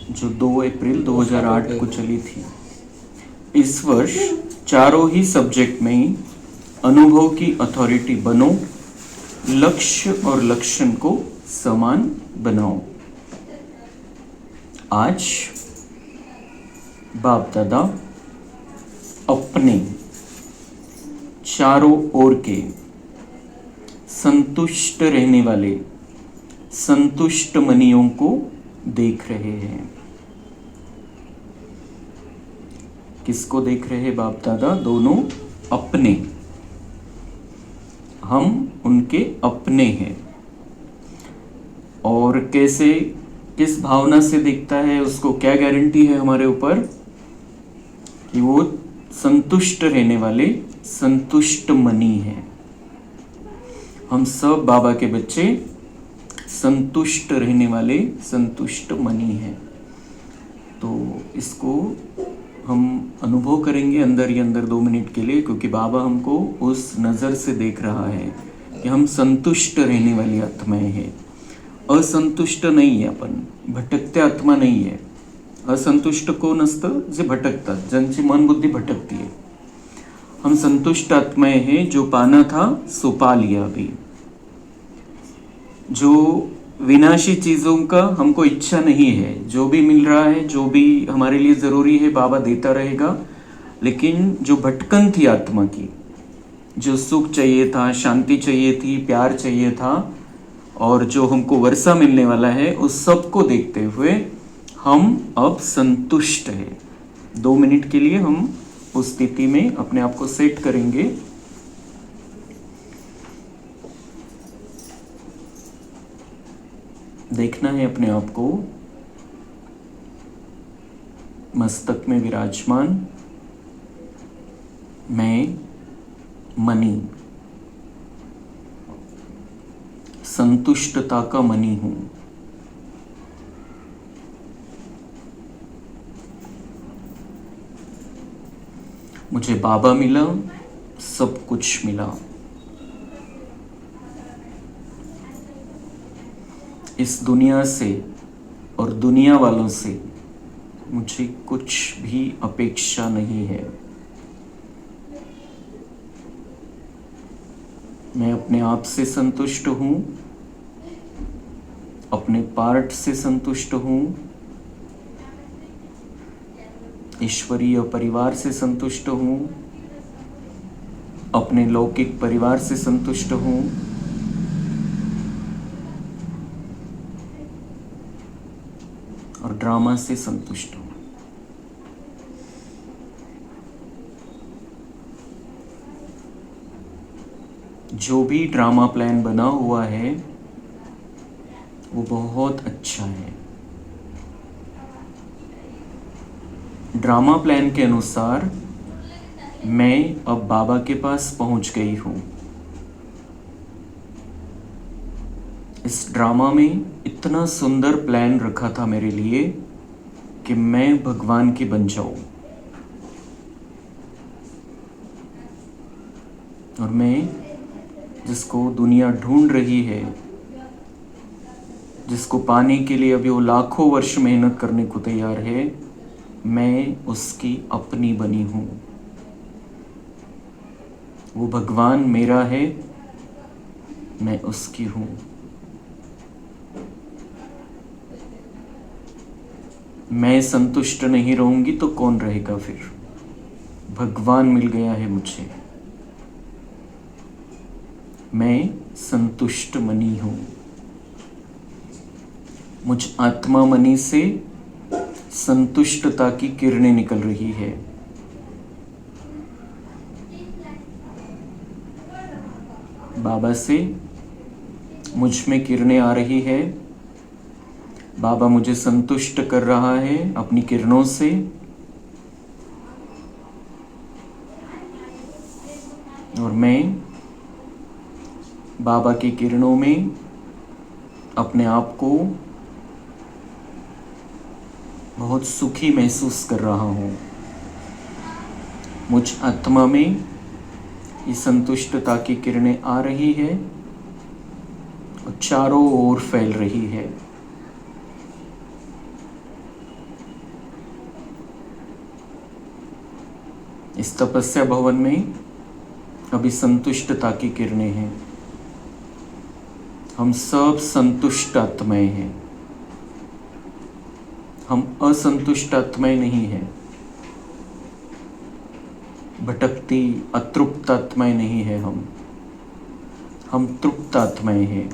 जो 2 अप्रैल 2008 को चली थी। इस वर्ष चारों ही सब्जेक्ट में अनुभव की अथॉरिटी बनो, लक्ष्य और लक्षण को समान बनाओ। आज बाप दादा अपने चारों ओर के संतुष्ट रहने वाले संतुष्ट मनियों को देख रहे हैं। किसको देख रहे हैं बाप दादा? दोनों अपने। हम उनके अपने हैं। और कैसे, किस भावना से दिखता है, उसको क्या गारंटी है हमारे ऊपर कि वो संतुष्ट रहने वाले संतुष्ट मनी है। हम सब बाबा के बच्चे संतुष्ट रहने वाले संतुष्ट मनी हैं। तो इसको हम अनुभव करेंगे अंदर ही अंदर 2 मिनट के लिए, क्योंकि बाबा हमको उस नज़र से देख रहा है कि हम संतुष्ट रहने वाली आत्माएं हैं। असंतुष्ट नाही आहे आपण, भटकते आत्मा नाही आहे। असंतुष्ट कोण असतं? जे भटकतात, ज्यांची मन बुद्धी भटकती है। हम संतुष्ट आत्माएं हैं, जो पाना था सो पा लिया अभी। जो विनाशी चीज़ों का हमको इच्छा नहीं है, जो भी मिल रहा है, जो भी हमारे लिए ज़रूरी है, बाबा देता रहेगा। लेकिन जो भटकन थी आत्मा की, जो सुख चाहिए था, शांति चाहिए थी, प्यार चाहिए था, और जो हमको वर्षा मिलने वाला है, उस सब को देखते हुए हम अब संतुष्ट हैं। 2 मिनट के लिए हम उस स्थिति में अपने आप को सेट करेंगे। देखना है अपने आप को मस्तक में विराजमान, मैं मनी, संतुष्टता का मनी हूं। मुझे बाबा मिला, सब कुछ मिला। इस दुनिया से और दुनिया वालों से मुझे कुछ भी अपेक्षा नहीं है। मैं अपने आप से संतुष्ट हूँ, अपने पार्ट से संतुष्ट हूँ, ईश्वरीय परिवार से संतुष्ट हूँ, अपने लौकिक परिवार से संतुष्ट हूँ, और ड्रामा से संतुष्ट हूँ। जो भी ड्रामा प्लान बना हुआ है वो बहुत अच्छा है। ड्रामा प्लान के अनुसार मैं अब बाबा के पास पहुंच गई हूँ। इस ड्रामा में इतना सुंदर प्लान रखा था मेरे लिए कि मैं भगवान की बन जाऊं, और मैं जिसको दुनिया ढूंढ रही है, जिसको पाने के लिए अभी वो लाखों वर्ष मेहनत करने को तैयार है, मैं उसकी अपनी बनी हूँ। वो भगवान मेरा है, मैं उसकी हूँ। मैं संतुष्ट नहीं रहूंगी तो कौन रहेगा फिर? भगवान मिल गया है मुझे। मैं संतुष्ट मनी हूँ। मुझ आत्मा मनी से संतुष्टता की किरणें निकल रही है। बाबा से मुझ में किरणें आ रही है। बाबा मुझे संतुष्ट कर रहा है अपनी किरणों से। और मैं बाबा की किरणों में अपने आप को बहुत सुखी महसूस कर रहा हूँ। मुझ आत्मा में ये संतुष्टता की किरणें आ रही है और चारों ओर फैल रही है। इस तपस्या भवन में अभी संतुष्टता की किरणें हैं। हम सब संतुष्ट आत्माएं हैं, हम असंतुष्ट आत्माएं नहीं हैं, भटकती अतृप्त आत्माएं नहीं है। हम तृप्त आत्माएं हैं,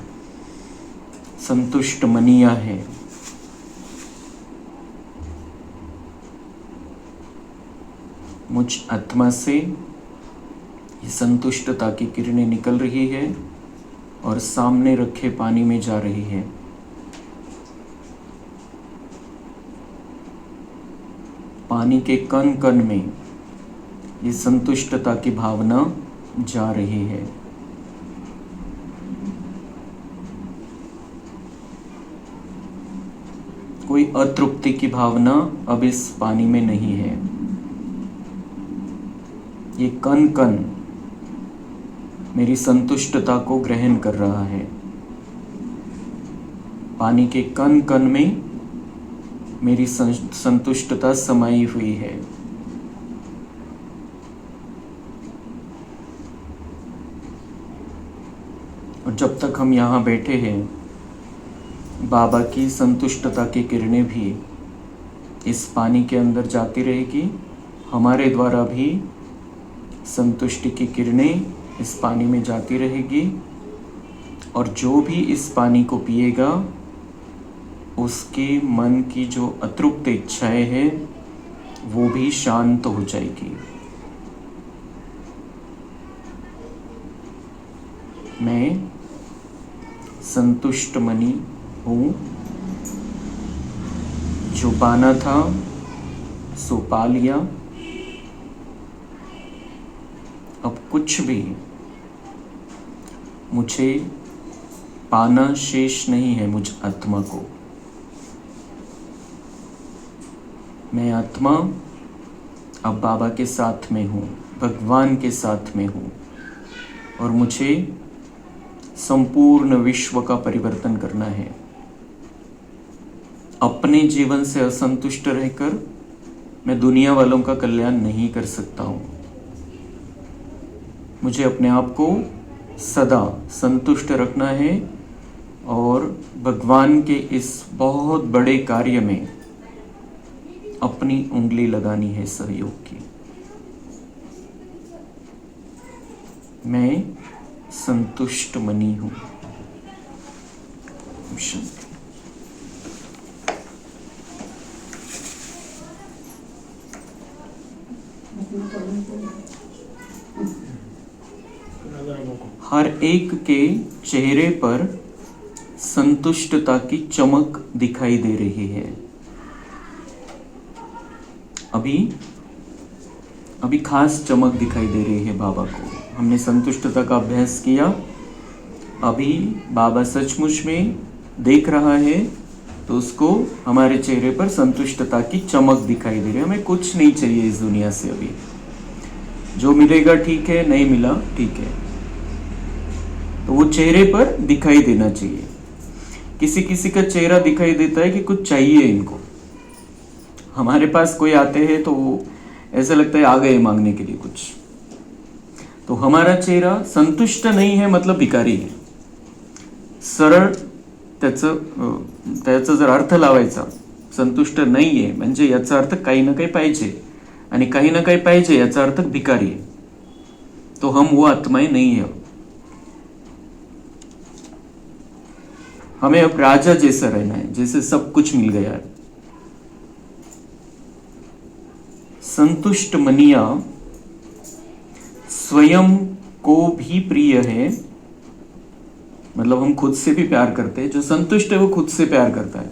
संतुष्ट मनिया है। मुझ आत्मा से ये संतुष्टता की किरणें निकल रही है और सामने रखे पानी में जा रही है। पानी के कण कण में ये संतुष्टता की भावना जा रही है। कोई अतृप्ति की भावना अब इस पानी में नहीं है। ये कण कण मेरी संतुष्टता को ग्रहण कर रहा है। पानी के कण कण में मेरी संतुष्टता समाई हुई है। और जब तक हम यहाँ बैठे हैं, बाबा की संतुष्टता की किरणें भी इस पानी के अंदर जाती रहेगी। हमारे द्वारा भी संतुष्टि की किरणें इस पानी में जाती रहेगी और जो भी इस पानी को पिएगा उसके मन की जो अतृप्त इच्छाएं हैं वो भी शांत हो जाएगी। मैं संतुष्ट मनी हूँ, जो पाना था सो पा लिया। अब कुछ भी मुझे पाना शेष नहीं है। मुझ आत्मा को, मैं आत्मा अब बाबा के साथ में हूँ, भगवान के साथ में हूँ और मुझे संपूर्ण विश्व का परिवर्तन करना है। अपने जीवन से असंतुष्ट रहकर मैं दुनिया वालों का कल्याण नहीं कर सकता हूँ। मुझे अपने आप को सदा संतुष्ट रखना है और भगवान के इस बहुत बड़े कार्य में अपनी उंगली लगानी है सहयोग की। मैं संतुष्ट मनी हूँ। शांति। हर एक के चेहरे पर संतुष्टता की चमक दिखाई दे रही है। अभी खास चमक दिखाई दे रही है बाबा को। हमने संतुष्टता का अभ्यास किया। अभी बाबा सचमुच में देख रहा है तो उसको हमारे चेहरे पर संतुष्टता की चमक दिखाई दे रही है। हमें कुछ नहीं चाहिए इस दुनिया से। अभी जो मिलेगा ठीक है, नहीं मिला ठीक है, तो वो चेहरे पर दिखाई देना चाहिए। किसी किसी का चेहरा दिखाई देता है कि कुछ चाहिए इनको। हमारे पास कोई आते हैं तो ऐसा लगता है आ गए मांगने के लिए कुछ। तो हमारा चेहरा संतुष्ट नहीं है मतलब भिकारी आहे. सरळ त्याचा जर अर्थ लावायचा, संतुष्ट नाही आहे म्हणजे याचा अर्थ काही ना काही पाहिजे, आणि काही ना काही पाहिजे याचा अर्थ भिकारी है. तो हम वो आत्माएं नहीं है. हमें अब राजा जैसा रहना है, जैसे सब कुछ मिल गया है. संतुष्ट मनिया स्वयं को भी प्रिय है, मतलब हम खुद से भी प्यार करते हैं. जो संतुष्ट है वो खुद से प्यार करता है,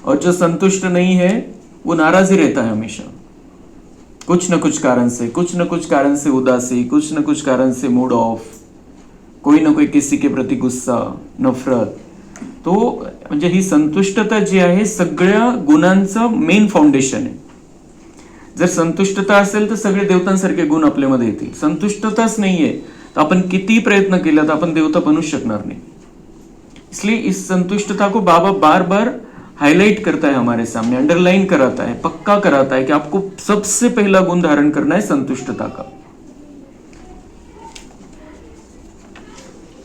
और जो संतुष्ट नहीं है वो नाराज ही रहता है हमेशा. कुछ न कुछ कारण से उदासी, कुछ न कुछ कारण से मूड ऑफ, कोई ना कोई किसी के प्रति गुस्सा, नफरत. तो म्हणजे ही संतुष्टता जी आहे सगळ्या गुणांचं मेन फाउंडेशन आहे. जर संतुष्टता असेल तर सगळे देवतांसारखे गुण आपल्यामध्ये येतील. संतुष्टताच नाहीये तो अपन किती प्रयत्न केला तर आपण देवता बनू शकणार नाही. इसलिए इस संतुष्टता को बाबा बार बार हाईलाइट करता है हमारे सामने, अंडरलाइन कराता है, पक्का कराता है कि आपको सबसे पहला गुण धारण करना है संतुष्टता का।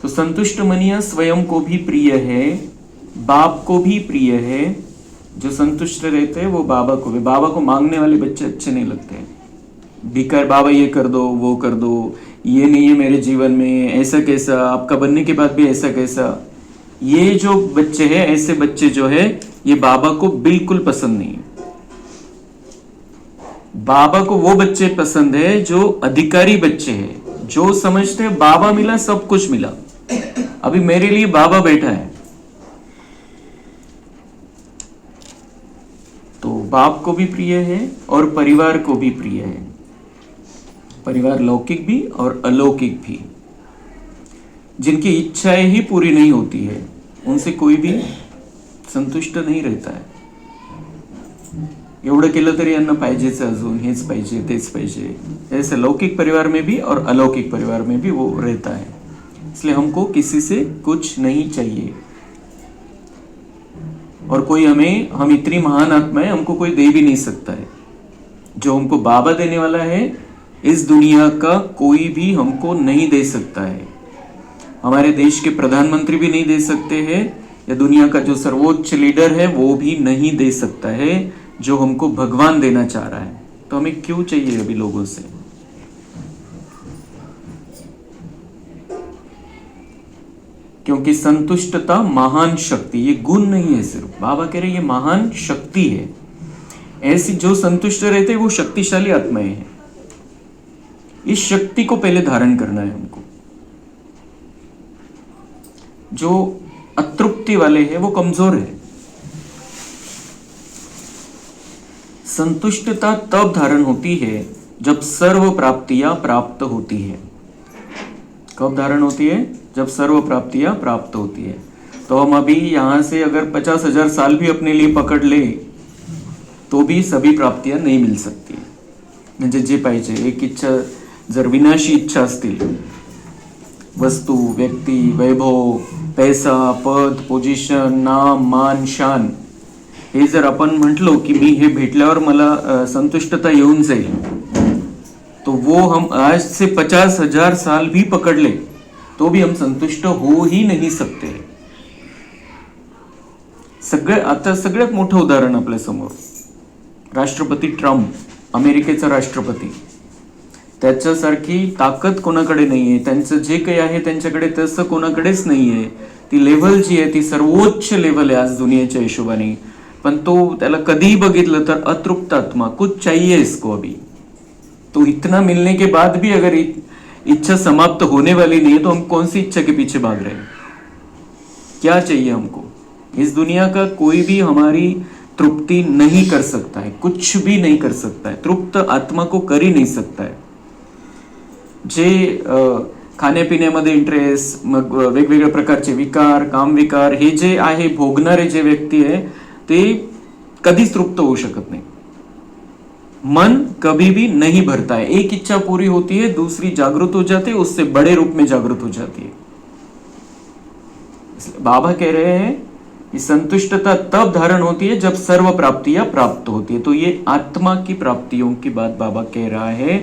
तो संतुष्ट मनिया स्वयं को भी प्रिय है, बाप को भी प्रिय है। जो संतुष्ट रहते हैं वो बाबा को भी, बाबा को मांगने वाले बच्चे अच्छे नहीं लगते हैं। भिकार, बाबा ये कर दो, वो कर दो, ये नहीं है मेरे जीवन में, ऐसा कैसा, आपका बनने के बाद भी ऐसा कैसा। ये जो बच्चे हैं, ऐसे बच्चे जो है, ये बाबा को बिल्कुल पसंद नहीं है। बाबा को वो बच्चे पसंद है जो अधिकारी बच्चे हैं, जो समझते हैं बाबा मिला सब कुछ मिला, अभी मेरे लिए बाबा बैठा है। तो बाप को भी प्रिय है और परिवार को भी प्रिय है, परिवार लौकिक भी और अलौकिक भी। जिनकी इच्छाएं ही पूरी नहीं होती है उनसे कोई भी संतुष्ट नहीं रहता है। एवढं केलं तरी यांना पाहिजेच, अजून हेच पाहिजे, तेच पाहिजे। ऐसे लौकिक परिवार में भी और अलौकिक परिवार में भी वो रहता है। इसलिए हमको किसी से कुछ नहीं चाहिए, और कोई हमें, हम इतनी महान आत्मा है, हमको कोई दे भी नहीं सकता है। जो हमको बाबा देने वाला है इस दुनिया का कोई भी हमको नहीं दे सकता है। हमारे देश के प्रधानमंत्री भी नहीं दे सकते हैं, या दुनिया का जो सर्वोच्च लीडर है वो भी नहीं दे सकता है जो हमको भगवान देना चाह रहा है। तो हमें क्यों चाहिए अभी लोगों से? क्योंकि संतुष्टता महान शक्ति, ये गुण नहीं है सिर्फ, बाबा कह रहे ये महान शक्ति है। ऐसी जो संतुष्ट रहते हैं वो शक्तिशाली आत्माएं हैं। इस शक्ति को पहले धारण करना है हमको। जो अतृप्ति वाले हैं वो कमजोर है। संतुष्टता तब धारण होती है जब सर्व प्राप्तियां प्राप्त होती है। कब धारण होती है? जब सर्व प्राप्तियां प्राप्त होती है। तो हम अभी यहां से अगर 50,000 साल भी अपने लिए पकड़ ले तो भी सभी प्राप्तियां नहीं मिल सकती। म्हणजे जे पाहिजे, एक इच्छा जर विनाशी इच्छा असतील, वस्तू, व्यक्ती, वैभव, पैसा, पद, पोझिशन, नाम, मान, शान, हे जर आपण म्हटलो की मी हे भेटल्यावर मला संतुष्टता येऊन जाईल, तो वो हम आज से 50,000 साल भी पकड़ ले तो भी हम संतुष्ट हो ही नहीं सकते। आता सगळ्यात मोठं उदाहरण आपल्या समोर, राष्ट्रपती ट्रम्प, अमेरिकेचा राष्ट्रपती, त्याच्यासारखी ताकद कोणाकडे नाहीये, त्यांचं जे काही आहे त्यांच्याकडे तसं कोणाकडेच नाहीये। ती लेवल जी आहे ती सर्वोच्च लेवल आहे आज दुनियेच्या हिशोबाने, पण तो त्याला कधीही बघितलं तर अतृप्त आत्मा, कुछ चाहिए इसको अभी। तो इतना मिलने के बाद भी अगर इच्छा समाप्त होने वाली नहीं है तो हम कौन सी इच्छा के पीछे भाग रहे हैं? क्या चाहिए हमको? इस दुनिया का कोई भी हमारी तृप्ति नहीं कर सकता है, कुछ भी नहीं कर सकता है, तृप्त आत्मा को कर ही नहीं सकता है। जे खाण्यापिण्यामध्ये इंटरेस्ट, मग वेगवेगळ्या प्रकारचे विकार, काम विकार, हे जे आहे भोगणारे जे व्यक्ती आहे ते कधीच तृप्त होऊ शकत नाही। मन कभी भी नहीं भरता है। एक इच्छा पूरी होती है, दूसरी जागृत हो जाती है, उससे बड़े रूप में जागृत हो जाती है। बाबा कह रहे हैं कि संतुष्टता तब धारण होती है जब सर्व प्राप्तियां प्राप्त होती है। तो ये आत्मा की प्राप्तियों की बात बाबा कह रहा है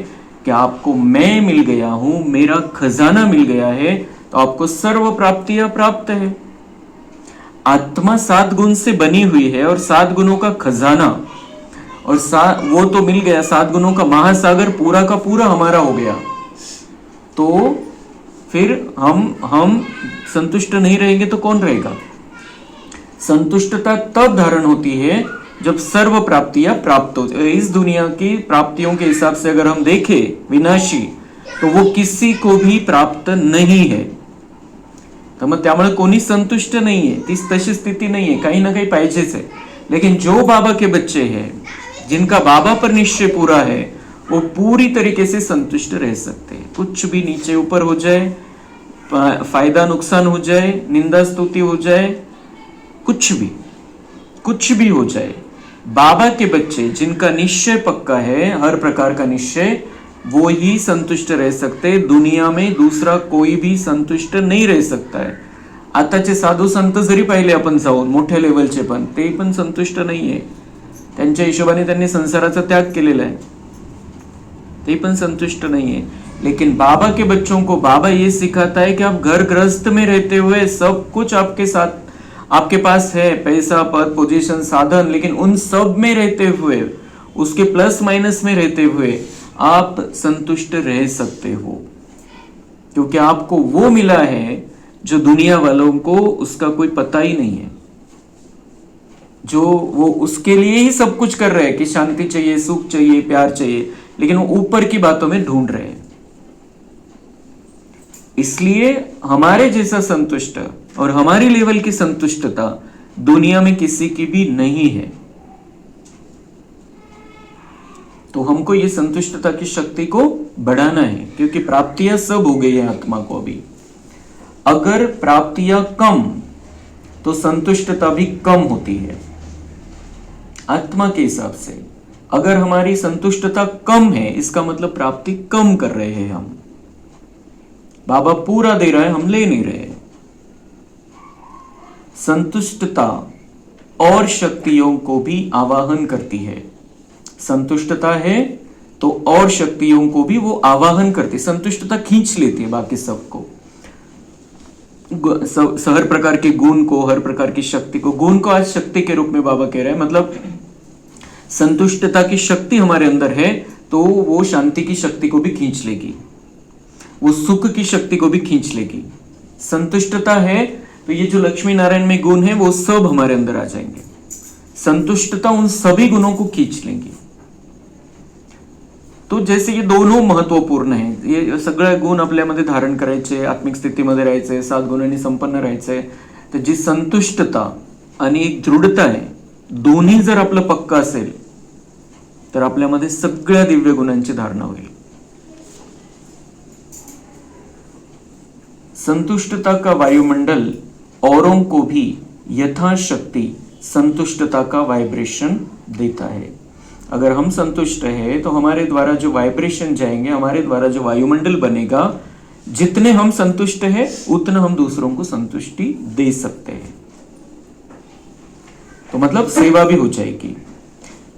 कि आपको मैं मिल गया हूं, मेरा खजाना मिल गया है, तो आपको सर्व प्राप्तियां प्राप्त है। आत्मा 7 गुण से बनी हुई है और 7 गुणों का खजाना, और वो तो मिल गया, 7 गुणों का महासागर पूरा का पूरा हमारा हो गया। तो फिर हम संतुष्ट नहीं रहेंगे तो कौन रहेगा? संतुष्टता तब धारण होती है जब सर्व प्राप्तियां प्राप्त हो। इस दुनिया की प्राप्तियों के हिसाब से अगर हम देखें विनाशी, तो वो किसी को भी प्राप्त नहीं है। तर मग त्यामुळे कोणी संतुष्ट नहीं है, ती तशी स्थिति नहीं है, कहीं ना कहीं पाहिजेच है। लेकिन जो बाबा के बच्चे हैं, जिनका बाबा पर निश्चय पूरा है, वो पूरी तरीके से संतुष्ट रह सकते हैं। कुछ भी नीचे ऊपर हो जाए, फायदा नुकसान हो जाए, निंदा स्तुति हो जाए, कुछ भी हो जाए, बाबा के बच्चे जिनका निश्चय पक्का है, हर प्रकार का निश्चय, वो ही संतुष्ट रह सकते। दुनिया में दूसरा कोई भी संतुष्ट नहीं रह सकता है। आताचे साधू संत जरी पाहिले आपण जाऊन मोठ्या लेवलचे ते पण संतुष्ट नाहीये. त्यांच्या हिशोबाने त्यांनी संसाराचा त्याग केलेला आहे, ते पण संतुष्ट नहीं है. लेकिन बाबा के बच्चों को बाबा ये सिखाता है कि आप घर गृहस्थ में रहते हुए सब कुछ आपके साथ, आपके पास है, पैसा, पद, पोजीशन, साधन, लेकिन उन सब में रहते हुए, उसके प्लस माइनस में रहते हुए आप संतुष्ट रह सकते हो, क्योंकि आपको वो मिला है जो दुनिया वालों को उसका कोई पता ही नहीं है. जो वो उसके लिए ही सब कुछ कर रहे हैं कि शांति चाहिए, सुख चाहिए, प्यार चाहिए, लेकिन वो ऊपर की बातों में ढूंढ रहे हैं. इसलिए हमारे जैसा संतुष्ट और हमारी लेवल की संतुष्टता दुनिया में किसी की भी नहीं है. तो हमको ये संतुष्टता की शक्ति को बढ़ाना है, क्योंकि प्राप्तियां सब हो गई है आत्मा को अभी. अगर प्राप्तियां कम तो संतुष्टता भी कम होती है आत्मा के हिसाब से. अगर हमारी संतुष्टता कम है, इसका मतलब प्राप्ति कम कर रहे हैं हम. बाबा पूरा दे रहा है, हम ले नहीं रहे. संतुष्टता और शक्तियों को भी आवाहन करती है. संतुष्टता है तो और शक्तियों को भी वो आवाहन करती. संतुष्टता खींच लेती है बाकी सबको, हर प्रकार के गुण को, हर प्रकार की शक्ति को. गुण को आज शक्ति के रूप में बाबा कह रहे हैं, मतलब संतुष्टता की शक्ति हमारे अंदर है तो वो शांति की शक्ति को भी खींच लेगी, वो सुख की शक्ति को भी खींच लेगी. संतुष्टता है तो ये जो लक्ष्मी नारायण में गुण है वो सब हमारे अंदर आ जाएंगे. संतुष्टता उन सभी गुणों को खींच लेंगी. तो जैसे ये दोनों महत्वपूर्ण है, ये सगळे गुण आपल्यामध्ये धारण करायचे, आत्मिक स्थितीमध्ये राहायचे, 7 गुणांनी संपन्न राहायचे. तर जी संतुष्टता आणि एक दृढता आहे, दोन्ही जर आपलं पक्का असेल तर आपल्यामध्ये सगळ्या दिव्य गुणांची धारणा होईल. संतुष्टता का वायुमंडल औरों को भी यथाशक्ति संतुष्टता का वाइब्रेशन देता है. अगर हम संतुष्ट है तो हमारे द्वारा जो वाइब्रेशन जाएंगे, हमारे द्वारा जो वायुमंडल बनेगा, जितने हम संतुष्ट है उतना हम दूसरों को संतुष्टि दे सकते हैं. तो मतलब सेवा भी हो जाएगी.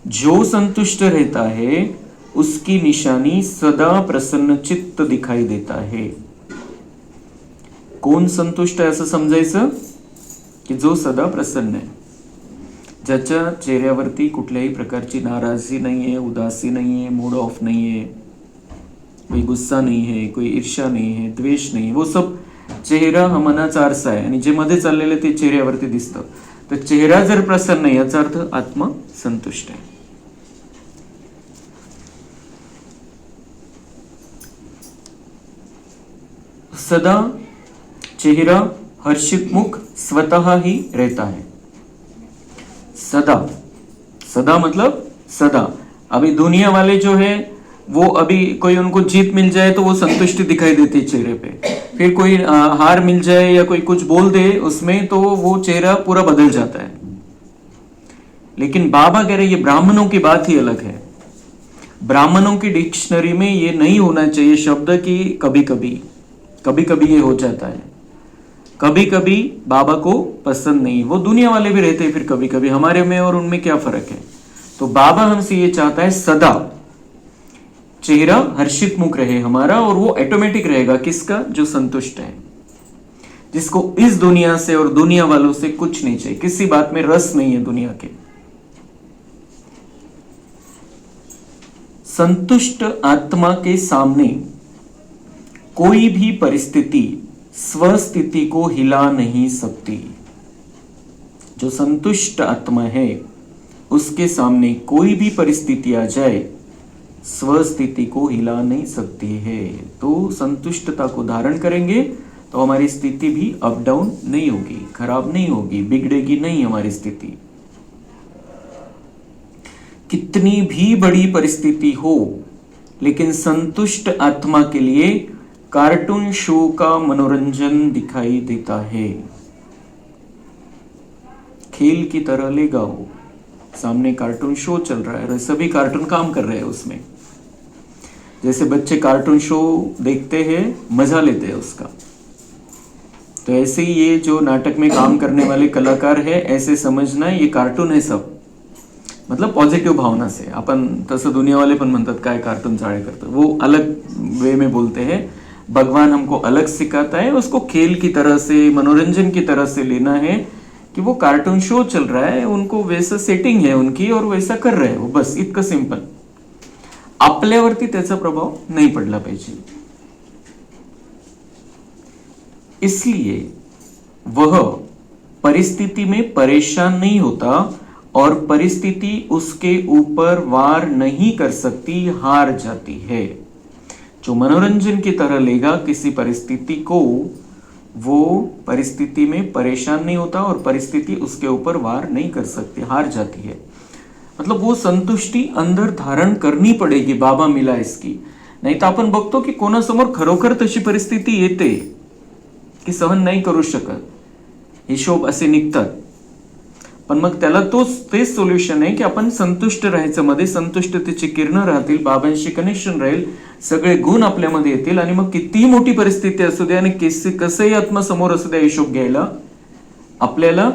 जो संतुष्ट रहता है उसकी निशानी सदा प्रसन्न चित्त दिखाई देता है. कोण संतुष्ट आहे असं समजायचं की जो सदा प्रसन्न आहे, ज्याच्या चेहऱ्यावरती कुठल्याही प्रकारची नाराजी नाहीये, उदासी नाहीये, मूड ऑफ नाहीये, कोई गुस्सा नहीं है, कोई ईर्ष्या नहीं है, द्वेष नहीं. वो सब चेहरा हा मनाचा आरसा आहे आणि जे मध्ये चाललेलं ते चेहऱ्यावरती दिसतं. तर चेहरा जर प्रसन्न आहे याचा अर्थ आत्मा संतुष्ट आहे. सदा चेहरा हर्षित मुख स्वतः ही रहता है. सदा, सदा मतलब सदा. अभी दुनिया वाले जो है वो अभी कोई उनको जीत मिल जाए तो वो संतुष्टि दिखाई देती है चेहरे पे, फिर कोई हार मिल जाए या कोई कुछ बोल दे उसमें तो वो चेहरा पूरा बदल जाता है. लेकिन बाबा कह रहे ये ब्राह्मणों की बात ही अलग है. ब्राह्मणों की डिक्शनरी में ये नहीं होना चाहिए शब्द कि कभी कभी ये हो जाता है. कभी कभी बाबा को पसंद नहीं, वो दुनिया वाले भी रहते हैं फिर कभी कभी, हमारे में और उनमें क्या फर्क है. तो बाबा हमसे ये चाहता है सदा चेहरा हर्षित मुख रहे हमारा, और वो ऑटोमेटिक रहेगा किसका, जो संतुष्ट है, जिसको इस दुनिया से और दुनिया वालों से कुछ नहीं चाहिए, किसी बात में रस नहीं है दुनिया के. संतुष्ट आत्मा के सामने कोई भी परिस्थिति स्वस्थिति को हिला नहीं सकती. जो संतुष्ट आत्मा है उसके सामने कोई भी परिस्थिति आ जाए स्वस्थिति को हिला नहीं सकती है. तो संतुष्टता को धारण करेंगे तो हमारी स्थिति भी अप डाउन नहीं होगी, खराब नहीं होगी, बिगड़ेगी नहीं हमारी स्थिति. कितनी भी बड़ी परिस्थिति हो, लेकिन संतुष्ट आत्मा के लिए कार्टून शो का मनोरंजन दिखाई देता है. खेल की तरह लेगा वो, सामने कार्टून शो चल रहा है, सभी कार्टून काम कर रहे हैं उसमें. जैसे बच्चे कार्टून शो देखते हैं, मजा लेते हैं उसका, तो तो ऐसे ही ये जो नाटक में काम करने वाले कलाकार है, ऐसे समजना ये कार्टून है सब, मतलब पॉझिटिव्ह भावना से. आपण तसं दुनियावाले पण म्हणतात काय कार्टून चाळे करतो, वो अलग वे में बोलते हैं. भगवान हमको अलग सिखाता है, उसको खेल की तरह से, मनोरंजन की तरह से लेना है कि वो कार्टून शो चल रहा है, उनको वैसा सेटिंग है उनकी और वैसा कर रहे हो, बस इतकं सिंपल. आपल्यावरती त्याचा प्रभाव नहीं पडला पाहिजे. इसलिए वह परिस्थिति में परेशान नहीं होता और परिस्थिति उसके ऊपर वार नहीं कर सकती, हार जाती है. जो मनोरंजन की तरह लेगा किसी परिस्थिति को, वो परिस्थिति में परेशान नहीं होता और परिस्थिति उसके ऊपर वार नहीं कर सकती, हार जाती है. मतलब वो संतुष्टी अंदर धारण करनी पडेगी. बाबा मिला इसकी. नाही तर आपण बघतो की कोणासमोर खरोखर तशी परिस्थिती येते की सहन नाही करू शकत, हिशोब असे निघतात, पण मग त्याला तेच सोल्युशन आहे की आपण संतुष्ट राहायचं. मध्ये संतुष्टतेची किरणं राहतील, बाबांशी कनेक्शन राहील, सगळे गुण आपल्यामध्ये येतील आणि मग कितीही मोठी परिस्थिती असू द्या आणि कसंही आत्मसमोर असू द्या, हिशोब घ्यायला आपल्याला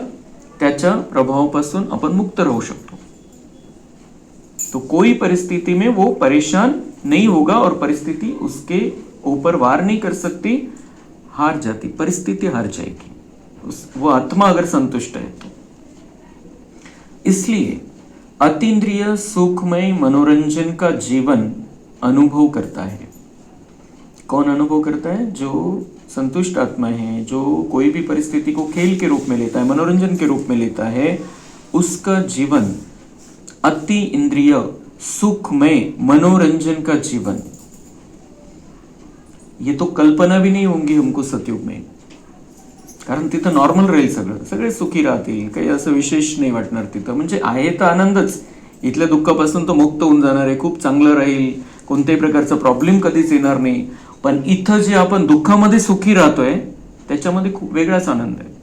त्याच्या प्रभावापासून आपण मुक्त राहू शकतो. तो कोई परिस्थिति में वो परेशान नहीं होगा और परिस्थिति उसके ऊपर वार नहीं कर सकती, हार जाती, परिस्थिति हार जाएगी. वो आत्मा अगर संतुष्ट है तो. इसलिए अतीन्द्रिय सुखमय मनोरंजन का जीवन अनुभव करता है. कौन अनुभव करता है? जो संतुष्ट आत्मा है, जो कोई भी परिस्थिति को खेल के रूप में लेता है, मनोरंजन के रूप में लेता है, उसका जीवन अति इंद्रिय सुखमय मनोरंजन का जीवन. ये तो कल्पना भी नहीं होंगी हमको सतयुग में, कारण तिथं नॉर्मल राहील, सगळे सुखी राहतील, काही असं विशेष नाही वाटणार तिथं. म्हणजे आहे तर आनंदच, इथल्या दुःखापासून तो मुक्त होऊन जाणार आहे, खूप चांगलं राहील, कोणत्याही प्रकारचा प्रॉब्लेम कधीच येणार नाही. पण इथं जे आपण दुःखामध्ये सुखी राहतोय त्याच्यामध्ये खूप वेगळाच आनंद आहे.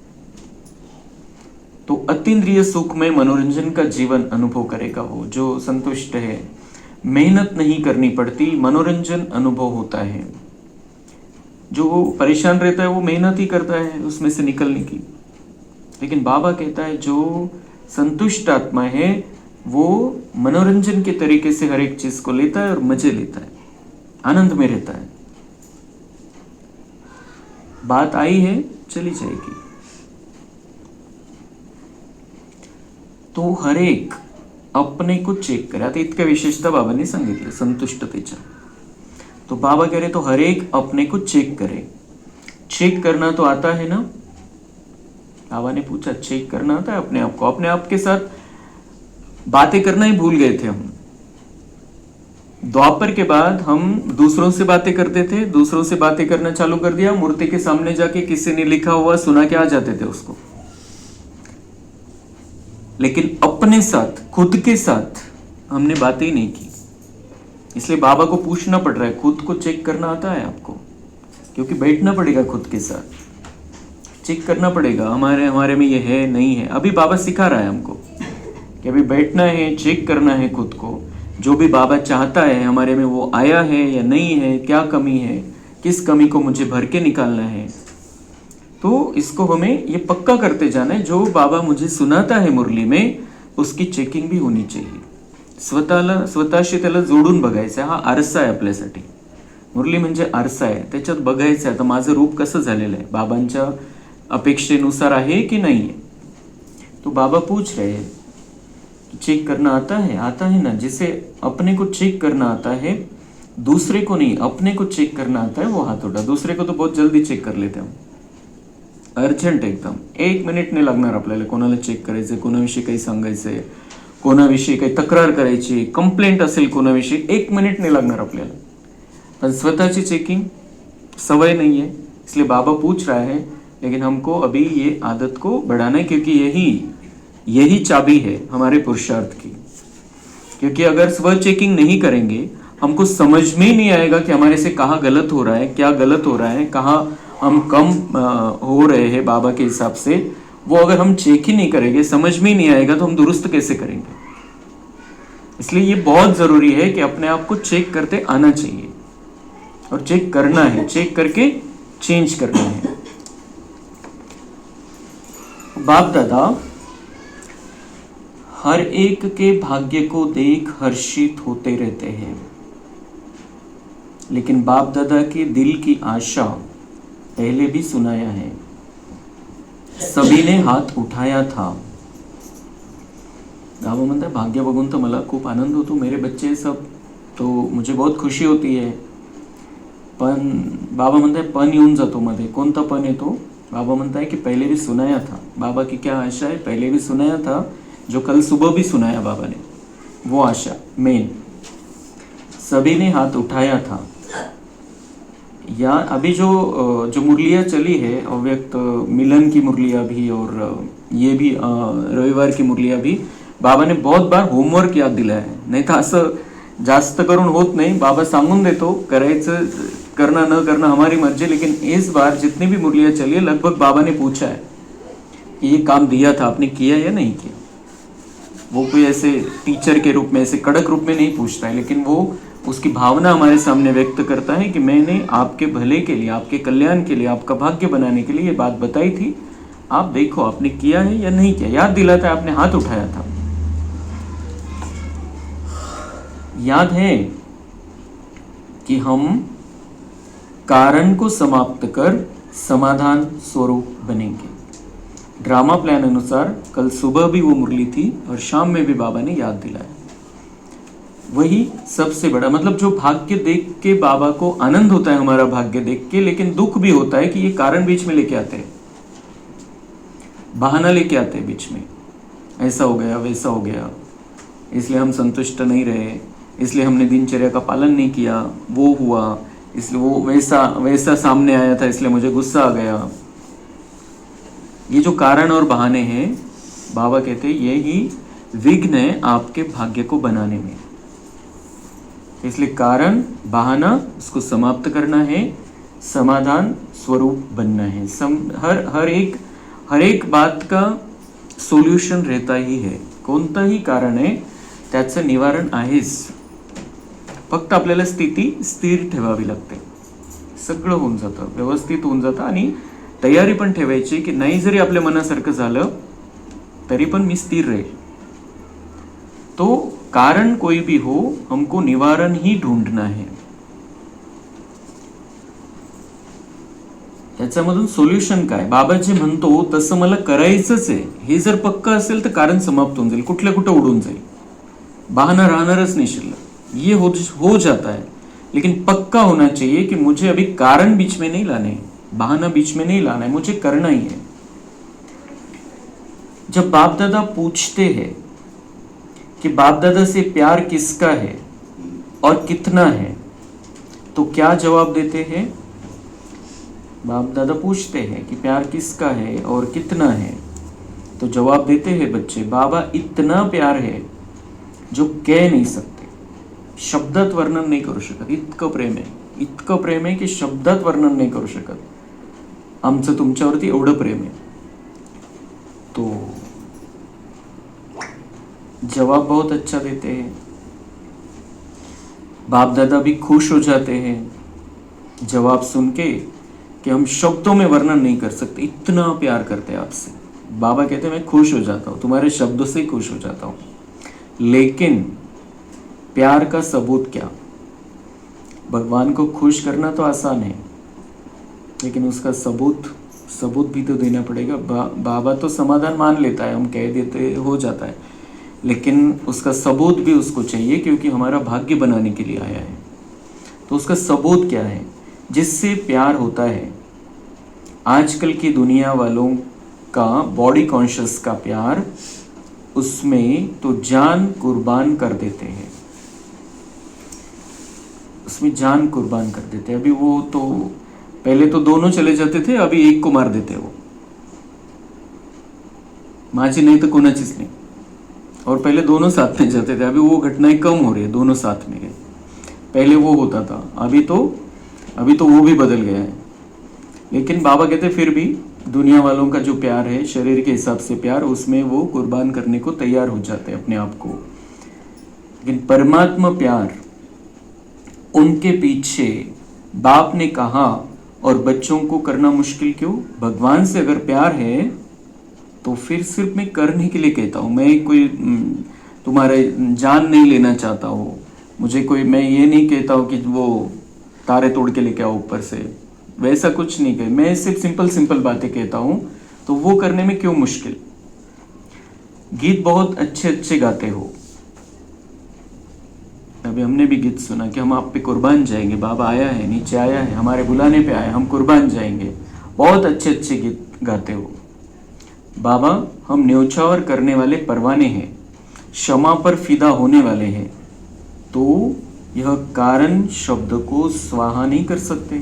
तो अतीन्द्रिय सुखमय मनोरंजन का जीवन अनुभव करेगा वो जो संतुष्ट है. मेहनत नहीं करनी पड़ती, मनोरंजन अनुभव होता है. जो परेशान रहता है वो मेहनत ही करता है उसमें से निकलने की. लेकिन बाबा कहता है जो संतुष्ट आत्मा है वो मनोरंजन के तरीके से हर एक चीज को लेता है और मजे लेता है, आनंद में रहता है. बात आई है, चली जाएगी. तो हर एक अपने को चेक करे. आता इतक्या विशेषता बाबांनी सांगितलं संतुष्टतेच्या. तो बाबा कह रहे तो हर एक अपने को चेक करे. चेक करना तो आता है ना? बाबा ने पूछा चेक करना आता है अपने आप को? अपने आप के साथ बातें करना ही भूल गए थे हम. द्वापर के बाद हम दूसरों से बातें करते थे, दूसरों से बातें करना चालू कर दिया, मूर्ति के सामने जाके किसी ने लिखा हुआ सुना के आ जाते थे उसको. लेकिन अपने साथ, खुद के साथ हमने बातें ही नहीं की. इसलिए बाबा को पूछना पड़ रहा है, खुद को चेक करना आता है आपको? क्योंकि बैठना पड़ेगा खुद के साथ, चेक करना पड़ेगा हमारे में ये है नहीं है. अभी बाबा सिखा रहा है हमको कि अभी बैठना है, चेक करना है खुद को. जो भी बाबा चाहता है हमारे में वो आया है या नहीं है, क्या कमी है, किस कमी को मुझे भर के निकालना है. तो इसको हमें ये पक्का करते जाना है. जो बाबा मुझे सुनाता है मुरली में उसकी चेकिंग भी होनी चाहिए. स्वतःशी त्याला जोडून बघायचं. हा आरसा आहे आपल्यासाठी. मुरली म्हणजे आरसा आहे, त्याच्यात बघायचं आता माझं रूप कसं झालेलं आहे, बाबांच्या अपेक्षेनुसार आहे की नाही आहे. तो बाबा पूछ रहे हैं चेक करना आता है ना. जिसे अपने को चेक करना आता है, दूसरे को नहीं, अपने को चेक करना आता है, वो हाथ उठा. दूसरे को तो बहुत जल्दी चेक कर लेते हम, अर्जंट एकदम. 1 मिनिट नाही लागणार आपल्याला कोणाला चेक करायचंय, कोणाविषयी काही सांगायचंय, कोणाविषयी काही तक्रार करायची, कंप्लेंट असेल कोणाविषयी, 1 मिनिट नहीं लागणार आपल्याला. पण स्वतःची चेकिंग सवय नहीं है. इसलिए बाबा पूछ रहा है, लेकिन हमको अभी ये आदत को बढ़ाना है, क्योंकि यही चाबी है हमारे पुरुषार्थ की. क्योंकि अगर स्व चेकिंग नहीं करेंगे हमको समझ में ही नहीं आएगा कि हमारे से कहाँ गलत हो रहा है, क्या गलत हो रहा है, कहाँ हम कम हो रहे हैं बाबा के हिसाब से. वो अगर हम चेक ही नहीं करेंगे, समझ में ही नहीं आएगा, तो हम दुरुस्त कैसे करेंगे. इसलिए ये बहुत जरूरी है कि अपने आप को चेक करते आना चाहिए और चेक करना है, चेक करके चेंज करना है. बाप दादा हर एक के भाग्य को देख हर्षित होते रहते हैं, लेकिन बाप दादा के दिल की आशा पहले भी सुनाया है। सभी ने हात उठाया था। बाबा म्हणतात भाग्य बघून तर मला खूप आनंद होतो, मेरे बच्चे सब, तो मुझे बहुत खुशी होती है। पण बाबा म्हणतात पण येऊन जातो मध्ये, कोणता पण येतो? बाबा म्हणता है कि पहले भी सुनाया था। बाबा की क्या आशा है? पहले भी सुनाया था, जो कल सुबह भी सुनाया बाबा ने, वो आशा मेन। सभी ने हाथ उठाया था। या अभी जो मुरलियाँ चली है, अव्यक्त मिलन की मुरलियाँ भी और ये भी रविवार की मुरलियाँ भी, बाबा ने बहुत बार होमवर्क याद दिला है। नाही तर असं जास्त करून होत नाही, बाबा सांगून देतो, करायचं करना न करना हमारी मर्जी, लेकिन इस बार जितनी भी मुरलियाँ चली है लगभग बाबा ने पूछा है ये काम दिया था आपने किया या नहीं किया। वो कोई ऐसे टीचर के रूप में, ऐसे कड़क रूप में नहीं पूछता है, लेकिन वो उसकी भावना हमारे सामने व्यक्त करता है कि मैंने आपके भले के लिए, आपके कल्याण के लिए, आपका भाग्य बनाने के लिए ये बात बताई थी, आप देखो आपने किया है या नहीं किया। याद दिलाता है, आपने हाथ उठाया था। याद है कि हम कारण को समाप्त कर समाधान स्वरूप बनेंगे। ड्रामा प्लान अनुसार कल सुबह भी वो मुरली थी और शाम में भी बाबा ने याद दिलाया। वही सबसे बड़ा, मतलब जो भाग्य देख के बाबा को आनंद होता है हमारा भाग्य देख के, लेकिन दुख भी होता है कि ये कारण बीच में लेके आते हैं, बहाना लेके आते हैं बीच में, ऐसा हो गया वैसा हो गया, इसलिए हम संतुष्ट नहीं रहे, इसलिए हमने दिनचर्या का पालन नहीं किया, वो हुआ, इसलिए वो वैसा सामने आया था, इसलिए मुझे गुस्सा आ गया। ये जो कारण और बहाने हैं, बाबा कहते हैं यही विघ्न है आपके भाग्य को बनाने में। इसलिए कारण बहाना उसको समाप्त करना है, समाधान स्वरूप बनना है। हर एक बात का सोल्यूशन रहता ही है। कोणतंही कारण आहे त्याचं निवारण आहेच, फक्त आपल्याला स्थिती स्थिर ठेवावी लागते, सगळं होऊन जातं, व्यवस्थित होऊन जातं। आणि तयारी पण ठेवायची की नाही जरी आपल्या मनासारखं झालं तरी पण मी स्थिर रहेल। तो कारण कोई भी हो, हमको निवारण ही ढूंढना है। त्याच्यामधून सोल्युशन काय? बाबा जे म्हणतो तसं मला करायचंच आहे, हे जर पक्का असेल तर कारण समाप्त होऊन जाईल, कुठल्या कुठं उडून जाईल, बहाना रहणारच नहीं शिल्लक। ये हो जाता है, लेकिन पक्का होना चाहिए कि मुझे अभी कारण बीच में नहीं लाने, बहाना बीच में नहीं लाना है, मुझे करना ही है। जब बाप दादा पूछते हैं कि बाप दादा से प्यार किसका है और कितना है, तो क्या जवाब देते हैं? बाप दादा पूछते हैं कि प्यार किसका है और कितना है, तो जवाब देते हैं बच्चे, बाबा इतना प्यार है जो कह नहीं सकते, शब्दात वर्णन नहीं करू शकत। इतकं प्रेम आहे, इतकं प्रेम आहे की शब्दात वर्णन नहीं करू शकत। आमचं तुमच्यावरती एवढं प्रेम आहे। तो जवाब बहुत अच्छा देते हैं। बाप दादा भी खुश हो जाते हैं जवाब सुन के कि हम शब्दों में वर्णन नहीं कर सकते, इतना प्यार करते हैं आपसे। बाबा कहते हैं मैं खुश हो जाता हूँ, तुम्हारे शब्दों से ही खुश हो जाता हूँ, लेकिन प्यार का सबूत क्या? भगवान को खुश करना तो आसान है, लेकिन उसका सबूत भी तो देना पड़ेगा। बाबा तो समाधान मान लेता है, हम कह देते हो जाता है, लेकिन उसका सबूत भी उसको चाहिए, क्योंकि हमारा भाग्य बनाने के लिए आया है। तो उसका सबूत क्या है जिससे प्यार होता है? आजकल की दुनिया वालों का बॉडी कॉन्शियस का प्यार, उसमें तो जान कुर्बान कर देते हैं, उसमें जान कुर्बान कर देते हैं। अभी वो तो पहले तो दोनों चले जाते थे, अभी एक को मार देते वो, माझी नहीं तो कोणाचीच नहीं। और पहले दोनों साथ में जाते थे, अभी वो घटनाएं कम हो रही है, दोनों साथ में गए। पहले वो होता था, अभी तो वो भी बदल गया है। लेकिन बाबा कहते फिर भी दुनिया वालों का जो प्यार है, शरीर के हिसाब से प्यार, उसमें वो कुर्बान करने को तैयार हो जाते हैं अपने आप को। लेकिन परमात्मा प्यार, उनके पीछे बाप ने कहा और बच्चों को करना मुश्किल क्यों? भगवान से अगर प्यार है तो फिर सिर्फ मैं करने के लिए कहता हूँ, मैं कोई तुम्हारे जान नहीं लेना चाहता हूँ, मुझे कोई, मैं ये नहीं कहता हूँ कि वो तारे तोड़ के लेके आओ ऊपर से, वैसा कुछ नहीं कह, मैं सिर्फ सिंपल सिंपल बातें कहता हूँ, तो वो करने में क्यों मुश्किल। गीत बहुत अच्छे अच्छे गाते हो, अभी हमने भी गीत सुना कि हम आप पे कुर्बान जाएंगे, बाबा आया है, नीचे आया है, हमारे बुलाने पे आया, हम कुर्बान जाएंगे, बहुत अच्छे अच्छे गीत गाते हो। बाबा हम न्योछावर करने वाले परवाने हैं, क्षमा पर फिदा होने वाले हैं, तो यह कारण शब्द को स्वाहा नहीं कर सकते।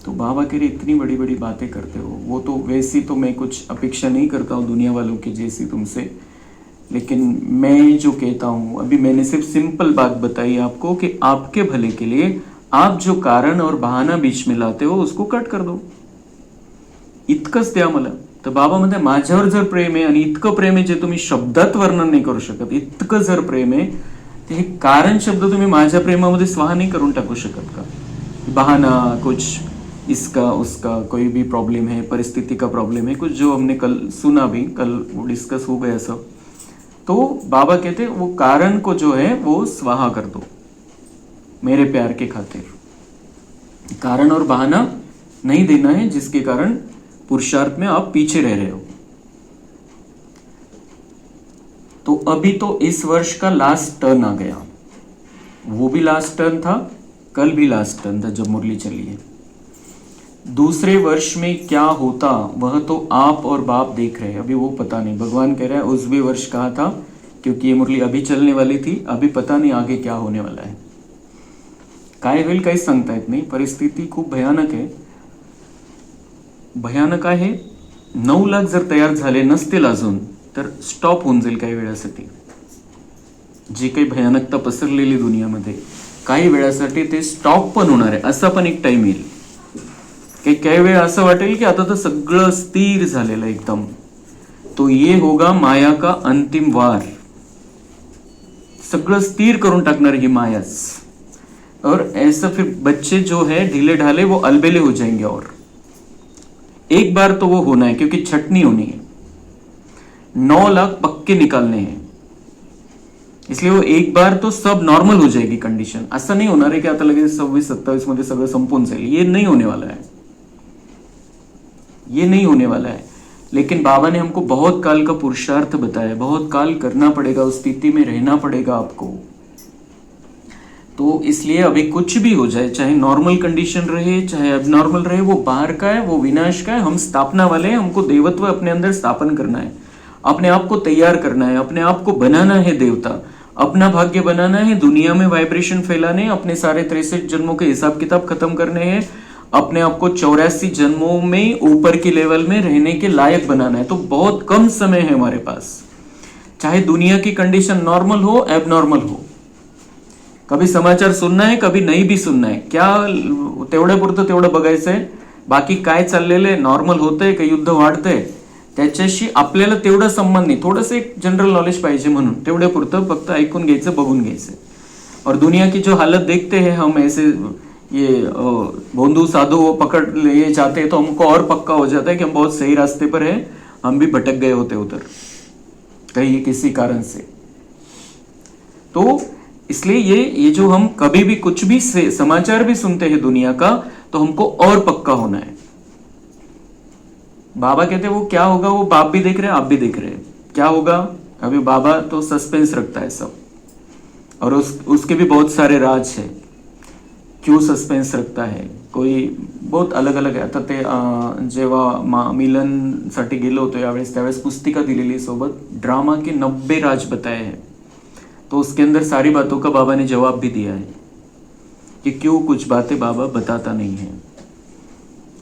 तो बाबा के लिए इतनी बड़ी बड़ी बातें करते हो, वो तो वैसी तो मैं कुछ अपेक्षा नहीं करता हूँ दुनिया वालों की जैसी तुमसे, लेकिन मैं जो कहता हूँ, अभी मैंने सिर्फ सिंपल बात बताई आपको कि आपके भले के लिए आप जो कारण और बहाना बीच में लाते हो उसको कट कर दो, इतकंच द्या मला। तर बाबा म्हणते माझ्यावर जर प्रेम आहे आणि इतकं प्रेम आहे जे तुम्ही शब्दात वर्णन नाही करू शकत, इतकं जर प्रेम आहे तर हे कारण शब्द तुम्ही माझ्या प्रेमामध्ये स्वाहा नहीं करून टाकू शकत का। बहाना कुछ इसका उसका कोई भी प्रॉब्लम है, परिस्थिति का प्रॉब्लम है, कुछ जो हमने कल सुना भी, कल वो डिस्कस हो गया सब, तो बाबा कहते वो कारण को जो है वो स्वाहा कर दो मेरे प्यार के खातिर। कारण और बहाना नहीं देना है जिसके कारण पुरुषार्थ में आप पीछे रह रहे हो। तो अभी तो इस वर्ष का लास्ट टर्न आ गया, वो भी लास्ट टर्न था, कल भी लास्ट टर्न था जब मुरली चली है। दूसरे वर्ष में क्या होता वह तो आप और बाप देख रहे हैं, अभी वो पता नहीं, भगवान कह रहा है उस भी वर्ष कहा था, क्योंकि ये मुरली अभी चलने वाली थी, अभी पता नहीं आगे क्या होने वाला है, काय होईल काहीच सांगता येत नाही। परिस्थिती खूप भयानक आहे, भयानक आहे। 9 लाख जर तयार झाले नसतील अजून तर स्टॉप होऊन जाईल काही वेळासाठी, जी काही भयानकता पसरलेली दुनियामध्ये काही वेळासाठी ते स्टॉप पण होणार आहे, असा पण एक टाइम येईल काही वेळ असं वाटेल की आता तर सगळं स्थिर झालेलं एकदम, तो ये होगा माया का अंतिम वार, सगळं स्थिर करून टाकणार ही मायाच। और ऐसा फिर बच्चे जो है ढीले ढाले वो अलबेले हो जाएंगे, और एक बार तो वो होना है क्योंकि छटनी होनी है, 9 लाख पक्के निकालने हैं, इसलिए वो एक बार तो सब नॉर्मल हो जाएगी कंडीशन। असं नहीं होणार है कि आता लगेच 26-27 मध्ये सगळं संपून जाईल, ये नहीं होने वाला है, ये नहीं होने वाला है। लेकिन बाबा ने हमको बहुत काल का पुरुषार्थ बताया, बहुत काल करना पड़ेगा, उस स्थिति में रहना पड़ेगा आपको। तो इसलिए अभी कुछ भी हो जाए, चाहे नॉर्मल कंडीशन रहे चाहे अबनॉर्मल रहे, वो बाहर का है, वो विनाश का है, हम स्थापना वाले हैं, हमको देवत्व अपने अंदर स्थापन करना है, अपने आप को तैयार करना है, अपने आप को बनाना है देवता, अपना भाग्य बनाना है, दुनिया में वाइब्रेशन फैलाने, अपने सारे 63 जन्मों के हिसाब किताब खत्म करने हैं, अपने आप को 84 जन्मों में ऊपर के लेवल में रहने के लायक बनाना है। तो बहुत कम समय है हमारे पास, चाहे दुनिया की कंडीशन नॉर्मल हो एबनॉर्मल हो, कभी समाचार सुनना है कभी नहीं भी सुनना है, क्या तेवढ्यापुरतं तेवढं बघायचंय, बाकी काय चाललेलं आहे, नॉर्मल होतंय का युद्ध वाढतंय त्याच्याशी आपल्याला तेवढा संबंध नाही, थोडंसं एक जनरल नॉलेज पाहिजे म्हणून तेवढ्यापुरतं फक्त ऐकून घ्यायचं, बघून घ्यायचं। और दुनिया की जो हालत देखते हैं हम, ऐसे ये भोंदू साधु वो पकड़ ले जाते हैं तो हमको और पक्का हो जाता है कि हम बहुत सही रास्ते पर हैं, हम भी भटक गए होते उधर कहीं किसी कारण से। तो इसलिए ये जो हम कभी भी कुछ भी समाचार भी सुनते हैं दुनिया का, तो हमको और पक्का होना है। बाबा कहते हैं वो क्या होगा, वो बाप भी देख रहे हैं आप भी देख रहे हैं, क्या होगा अभी बाबा तो सस्पेंस रखता है सब, और उसके भी बहुत सारे राज है, क्यों सस्पेंस रखता है, कोई बहुत अलग अलग आहे। आता ते जेव्हा मिलनसाठी गेलो होतो यावेळेस, त्यावेळेस पुस्तिका दिलेली सोबत, ड्रामा के 90 राज बताए हैं, तो उसके अंदर सारी बातों का बाबा ने जवाब भी दिया है कि क्यों कुछ बातें बाबा बताता नहीं है।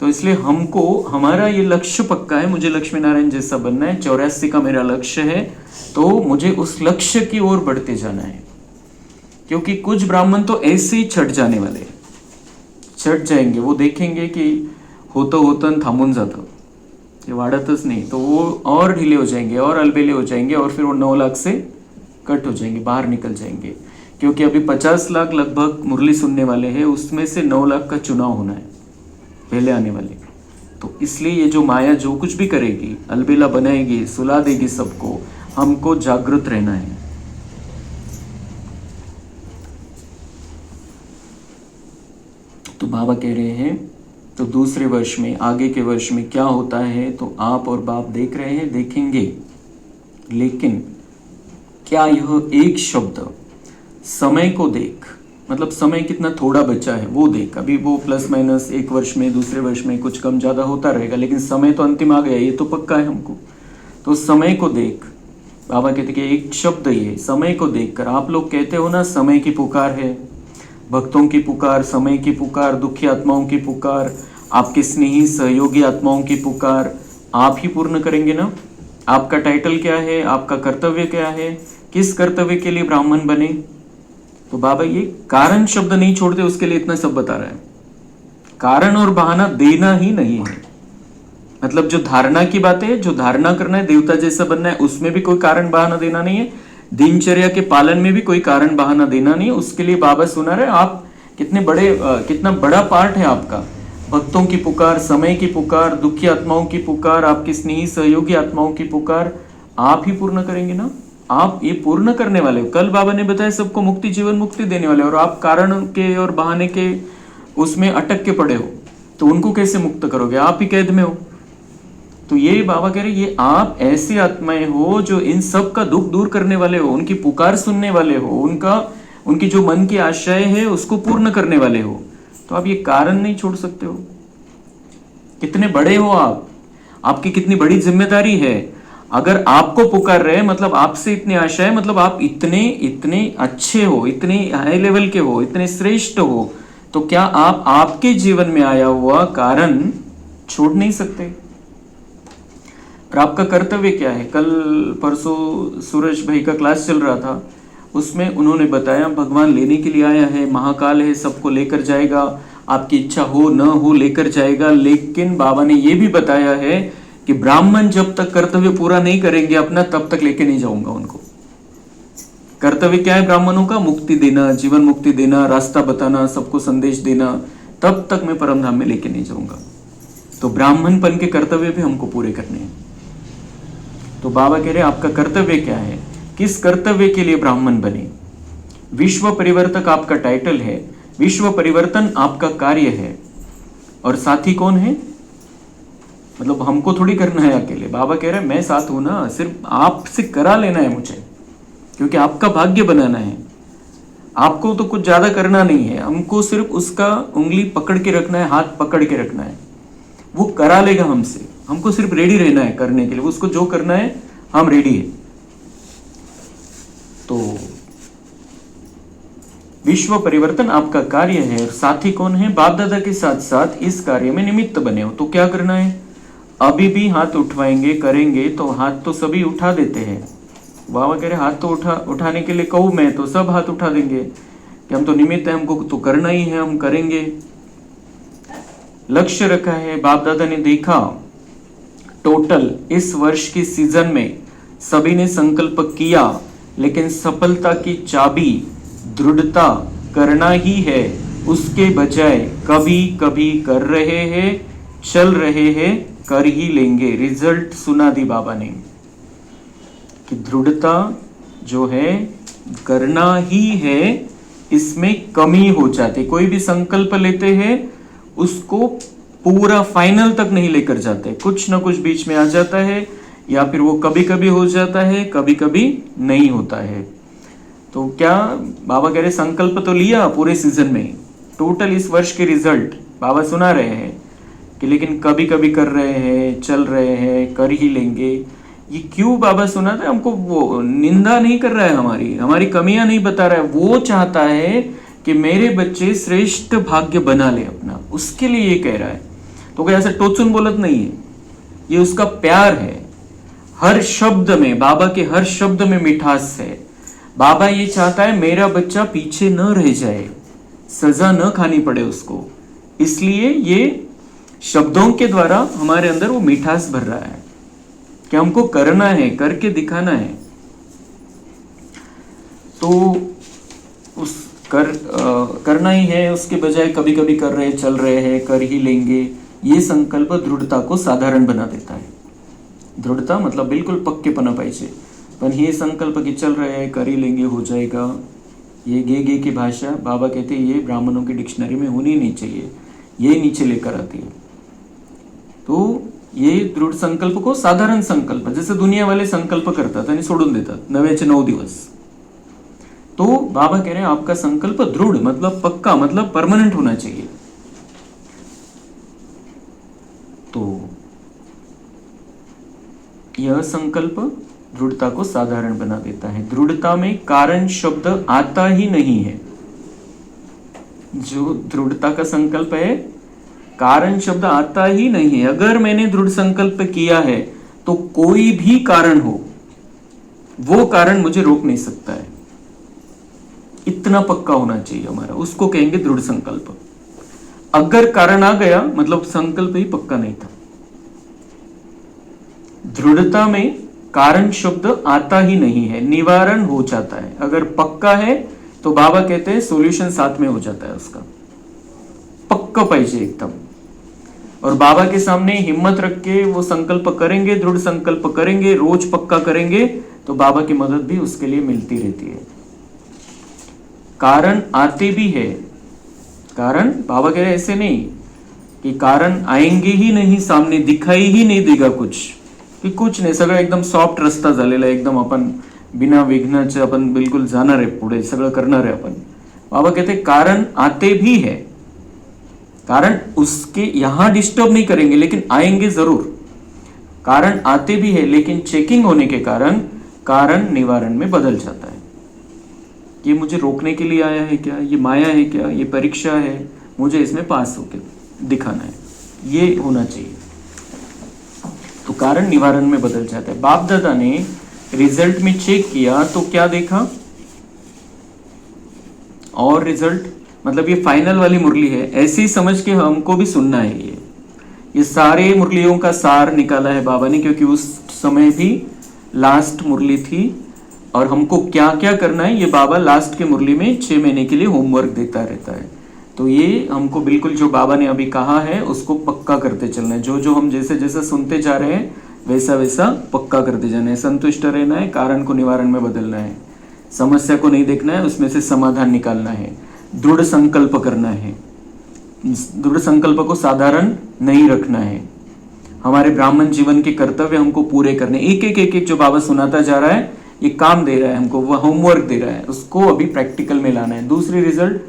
तो इसलिए हमको हमारा ये लक्ष्य पक्का है, मुझे लक्ष्मी नारायण जैसा बनना है, 84 का मेरा लक्ष्य है, तो मुझे उस लक्ष्य की ओर बढ़ते जाना है। क्योंकि कुछ ब्राह्मण तो ऐसे ही छट जाने वाले, छट जाएंगे, वो देखेंगे कि होतं होतं थांबून जातं, ये वाढतच नहीं, तो वो और ढीले हो जाएंगे और अलबेले हो जाएंगे, और फिर वो 9 लाख से कट हो जाएंगे, बाहर निकल जाएंगे। क्योंकि अभी 50 लाख लगभग मुरली सुनने वाले हैं, उसमें से 9 लाख का चुनाव होना है, पहले आने वाले, तो इसलिए ये जो माया जो कुछ भी करेगी, अलबेला बनाएगी, सुला देगी सबको, हमको जागृत रहना है। तो बाबा कह रहे हैं तो दूसरे वर्ष में, आगे के वर्ष में क्या होता है तो आप और बाप देख रहे हैं, देखेंगे। लेकिन क्या यह एक शब्द समय को देख, मतलब समय कितना थोड़ा बचा है वो देख, अभी वो प्लस माइनस एक वर्ष में, दूसरे वर्ष में कुछ कम ज़्यादा होता रहेगा, लेकिन समय तो अंतिम आ गया, ये तो पक्का है हमको। तो समय को देख, बाबा कहते कि एक शब्द ये समय को देखकर, आप लोग कहते हो ना समय की पुकार है, भक्तों की पुकार, समय की पुकार, दुखी आत्माओं की पुकार, आपके स्नेही सहयोगी आत्माओं की पुकार, आप ही पूर्ण करेंगे ना। आपका टाइटल क्या है, आपका कर्तव्य क्या है, किस कर्तव्य के लिए ब्राह्मण बने। तो बाबा ये कारण शब्द नहीं छोड़ते, उसके लिए इतना सब बता रहा है। कारण और बहाना देना ही नहीं है, मतलब जो धारणा की बात है, जो धारणा करना है, देवता जैसा बनना है, उसमें भी कोई कारण बहाना देना नहीं है। दिनचर्या के पालन में भी कोई कारण बहाना देना नहीं है। उसके लिए बाबा सुना रहे, आप कितना बड़ा पार्ट है आपका। भक्तों की पुकार, समय की पुकार, दुखी आत्माओं की पुकार, आपकी स्नेही सहयोगी आत्माओं की पुकार, आप ही पूर्ण करेंगे ना। आप ये पूर्ण करने वाले हो। कल बाबा ने बताया सबको मुक्ति, जीवन मुक्ति देने वाले, और आप कारण के और बहाने के उसमें अटक के पड़े हो, तो उनको कैसे मुक्त करोगे, आप ही कैद में हो। तो ये बाबा कह रहे, ये आप ऐसी आत्माएं हो जो इन सब का दुख दूर करने वाले हो, उनकी पुकार सुनने वाले हो, उनकी जो मन की आशय है उसको पूर्ण करने वाले हो। तो आप ये कारण नहीं छोड़ सकते हो। कितने बड़े हो आप, आपकी कितनी बड़ी जिम्मेदारी है। अगर आपको पुकार रहे, मतलब आपसे इतनी आशा है, मतलब आप इतने अच्छे हो, इतने हाई लेवल के हो, इतने श्रेष्ठ हो, तो क्या आप आपके जीवन में आया हुआ कारण छोड़ नहीं सकते। और आपका कर्तव्य क्या है। कल परसों सूरज भाई का क्लास चल रहा था, उसमें उन्होंने बताया भगवान लेने के लिए आया है, महाकाल है, सबको लेकर जाएगा, आपकी इच्छा हो न हो लेकर जाएगा। लेकिन बाबा ने यह भी बताया है कि ब्राह्मण जब तक कर्तव्य पूरा नहीं करेंगे अपना, तब तक लेके नहीं जाऊंगा उनको। कर्तव्य क्या है ब्राह्मणों का, मुक्ति देना, जीवन मुक्ति देना, रास्ता बताना, सबको संदेश देना, तब तक मैं परम धाम में लेके नहीं जाऊंगा। तो ब्राह्मणपन के कर्तव्य भी हमको पूरे करने हैं। तो बाबा कह रहे आपका कर्तव्य क्या है, किस कर्तव्य के लिए ब्राह्मण बने। विश्व परिवर्तक आपका टाइटल है, विश्व परिवर्तन आपका कार्य है। और साथी कौन है, मतलब हमको थोड़ी करना है अकेले। बाबा कह रहे हैं मैं साथ हूं ना, सिर्फ आपसे करा लेना है मुझे, क्योंकि आपका भाग्य बनाना है। आपको तो कुछ ज्यादा करना नहीं है, हमको सिर्फ उसका उंगली पकड़ के रखना है, हाथ पकड़ के रखना है, वो करा लेगा हमसे। हमको सिर्फ रेडी रहना है करने के लिए, उसको जो करना है हम रेडी है। तो विश्व परिवर्तन आपका कार्य है। और साथी कौन है, बाप दादा के साथ साथ इस कार्य में निमित्त बने हो। तो क्या करना है, अभी भी हाथ उठवाएंगे, करेंगे, तो हाथ तो सभी उठा देते हैं। बाबा कह रहे हाथ तो उठाने के लिए कहूँ मैं तो सब हाथ उठा देंगे कि हम तो निमित्त है, हमको तो करना ही है, हम करेंगे। लक्ष्य रखा है, बाप दादा ने देखा टोटल इस वर्ष की सीजन में सभी ने संकल्प किया, लेकिन सफलता की चाबी दृढ़ता करना ही है। उसके बजाय कभी कभी कर रहे हैं, चल रहे हैं, कर ही लेंगे। रिजल्ट सुना दी बाबा ने कि दृढ़ता जो है करना ही है, इसमें कमी हो जाती। कोई भी संकल्प लेते हैं उसको पूरा फाइनल तक नहीं लेकर जाते, कुछ ना कुछ बीच में आ जाता है, या फिर वो कभी कभी हो जाता है, कभी कभी नहीं होता है। तो क्या बाबा कह रहे संकल्प तो लिया पूरे सीजन में, टोटल इस वर्ष के रिजल्ट बाबा सुना रहे हैं कि लेकिन कभी कभी कर रहे हैं, चल रहे हैं, कर ही लेंगे। ये क्यों बाबा सुना था हमको, वो निंदा नहीं कर रहा है, हमारी कमियां नहीं बता रहा है। वो चाहता है कि मेरे बच्चे श्रेष्ठ भाग्य बना ले अपना, उसके लिए ये कह रहा है। तो कोई ऐसा टोचुन बोलत नहीं है, ये उसका प्यार है। हर शब्द में, बाबा के हर शब्द में मिठास है। बाबा ये चाहता है मेरा बच्चा पीछे न रह जाए, सजा न खानी पड़े उसको, इसलिए ये शब्दों के द्वारा हमारे अंदर वो मिठास भर रहा है कि हमको करना है, करके दिखाना है। तो करना ही है, उसके बजाय कभी कभी कर रहे, चल रहे हैं, कर ही लेंगे, ये संकल्प दृढ़ता को साधारण बना देता है. दृढ़ता मतलब बिल्कुल पक्केपणा पाहिजे. पण हे संकल्प की चल रहे हैं, कर ही लेंगे, हो जाएगा, ये गे की भाषा बाबा कहते हैं ये ब्राह्मणों की डिक्शनरी में होनी नहीं चाहिए, ये नीचे लेकर आती है. तो ये दृढ संकल्प को साधारण संकल्प, जैसे दुनिया वाले संकल्प करतात आणि सोडून देतात 9 दिवस. तो बाबा कह रहे हैं आपका संकल्प दृढ़ मतलब पक्का मतलब परमानेंट होना चाहिए. तो यह संकल्प दृढ़ता को साधारण बना देता है. दृढ़ता में कारण शब्द आता ही नहीं है. जो दृढ़ता का संकल्प है, कारण शब्द आता ही नहीं है. अगर मैंने दृढ़ संकल्प किया है तो कोई भी कारण हो, वो कारण मुझे रोक नहीं सकता है. इतना पक्का होना चाहिए हमारा, उसको कहेंगे दृढ़ संकल्प. अगर कारण आ गया मतलब संकल्प ही पक्का नहीं था. दृढ़ता में कारण शब्द आता ही नहीं है, निवारण हो जाता है. अगर पक्का है तो बाबा कहते हैं सॉल्यूशन साथ में हो जाता है उसका. पक्का पाहिजे एकदम. और बाबा के सामने हिम्मत रख के वो संकल्प करेंगे, दृढ़ संकल्प करेंगे, रोज पक्का करेंगे, तो बाबा की मदद भी उसके लिए मिलती रहती है. कारण आते भी है. कारण बाबा कह रहे ऐसे नहीं कि कारण आएंगे ही नाही, सामने दिखाई ही नहीं देगा कुछ, की कुछ नाही, सगळं एकदम सॉफ्ट रस्ता झालेला आहे, एकदम आपण बिना विघ्नाचे आपण बिल्कुल जाणार आहे, पुढे सगळं करणार आहे आपण. बाबा कहते कारण आते भी है. कारण उसके यहां डिस्टर्ब नहीं करेंगे लेकिन आएंगे जरूर. कारण आते भी है लेकिन चेकिंग होने के कारण कारण निवारण में बदल जाता है. ये मुझे रोकने के लिए आया है क्या, ये माया है क्या, ये परीक्षा है, मुझे इसमें पास होके दिखाना है, ये होना चाहिए. तो कारण निवारण में बदल जाता है. बाप दादा ने रिजल्ट में चेक किया तो क्या देखा, और रिजल्ट मतलब ये फाइनल वाली मुरली है, ऐसे ही समझ के हमको भी सुनना है. ये सारे मुरलियों का सार निकाला है बाबा ने, क्योंकि उस समय भी लास्ट मुरली थी और हमको क्या क्या करना है ये बाबा लास्ट के मुरली में 6 महीने के लिए होमवर्क देता रहता है. तो ये हमको बिल्कुल जो बाबा ने अभी कहा है उसको पक्का करते चलना है. जो जो हम जैसे जैसे सुनते जा रहे हैं वैसा वैसा पक्का करते जाना है. संतुष्ट रहना है, कारण को निवारण में बदलना है, समस्या को नहीं देखना है, उसमें से समाधान निकालना है, दृढ़ संकल्प करना है. दृढ़ संकल्प को साधारण नहीं रखना है. हमारे ब्राह्मण जीवन के कर्तव्य हमको पूरे करने, एक एक जो बाबा सुनाता जा रहा है ये काम दे रहा है हमको, वो होमवर्क दे रहा है, उसको अभी प्रैक्टिकल में लाना है. दूसरी रिजल्ट,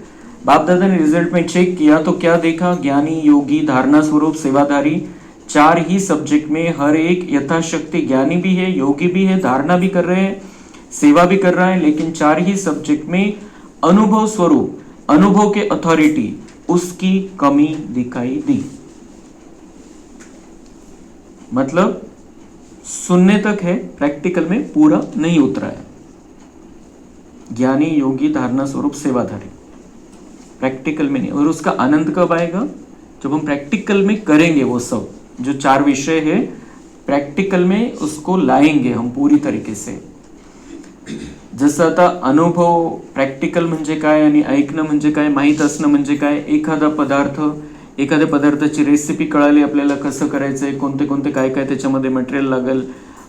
बाप दादा ने रिजल्ट में चेक किया तो क्या देखा, ज्ञानी, योगी, धारणा स्वरूप, सेवाधारी, 4 ही सब्जेक्ट में हर एक यथाशक्ति ज्ञानी भी है, योगी भी है, धारणा भी कर रहे हैं, सेवा भी कर रहा है, लेकिन 4 ही सब्जेक्ट में अनुभव स्वरूप, अनुभव के अथॉरिटी, उसकी कमी दिखाई दी. मतलब सुनने तक है, प्रैक्टिकल में पूरा नहीं उतरा है. ज्ञानी, योगी, धारणा स्वरूप, सेवाधारी, प्रैक्टिकल में नहीं. और उसका आनंद कब आएगा, जब हम प्रैक्टिकल में करेंगे. वो सब जो 4 विषय है प्रैक्टिकल में उसको लाएंगे हम पूरी तरीके से. जसं आता अनुभव, प्रॅक्टिकल म्हणजे काय आणि ऐकणं म्हणजे काय, माहीत असणं म्हणजे काय. एखाद्या पदार्थाची रेसिपी कळाली आपल्याला, कसं करायचंय, कोणते कोणते काय काय त्याच्यामध्ये मटेरियल लागेल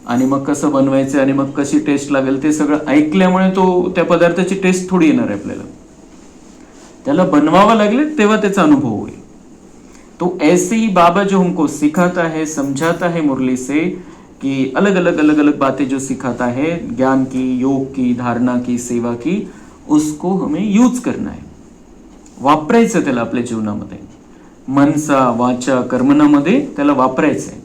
आणि मग कसं बनवायचं आणि मग कशी टेस्ट लागेल, ते सगळं ऐकल्यामुळे तो त्या पदार्थाची टेस्ट थोडी येणार आहे आपल्याला, त्याला बनवावं लागेल तेव्हा त्याचा अनुभव होईल. तो ऐसे ही बाबा जो हमको सिखाता है, समझाता है मुरली से, कि अलग अलग बातें जो सिखाता है, ज्ञान की, योग की, धारणा की, सेवा की, उसको हमें यूज करना है, वापरायचं त्याला आपल्या जीवनामध्ये, मनसा वाचा कर्मणामध्ये त्याला वापरायचं आहे.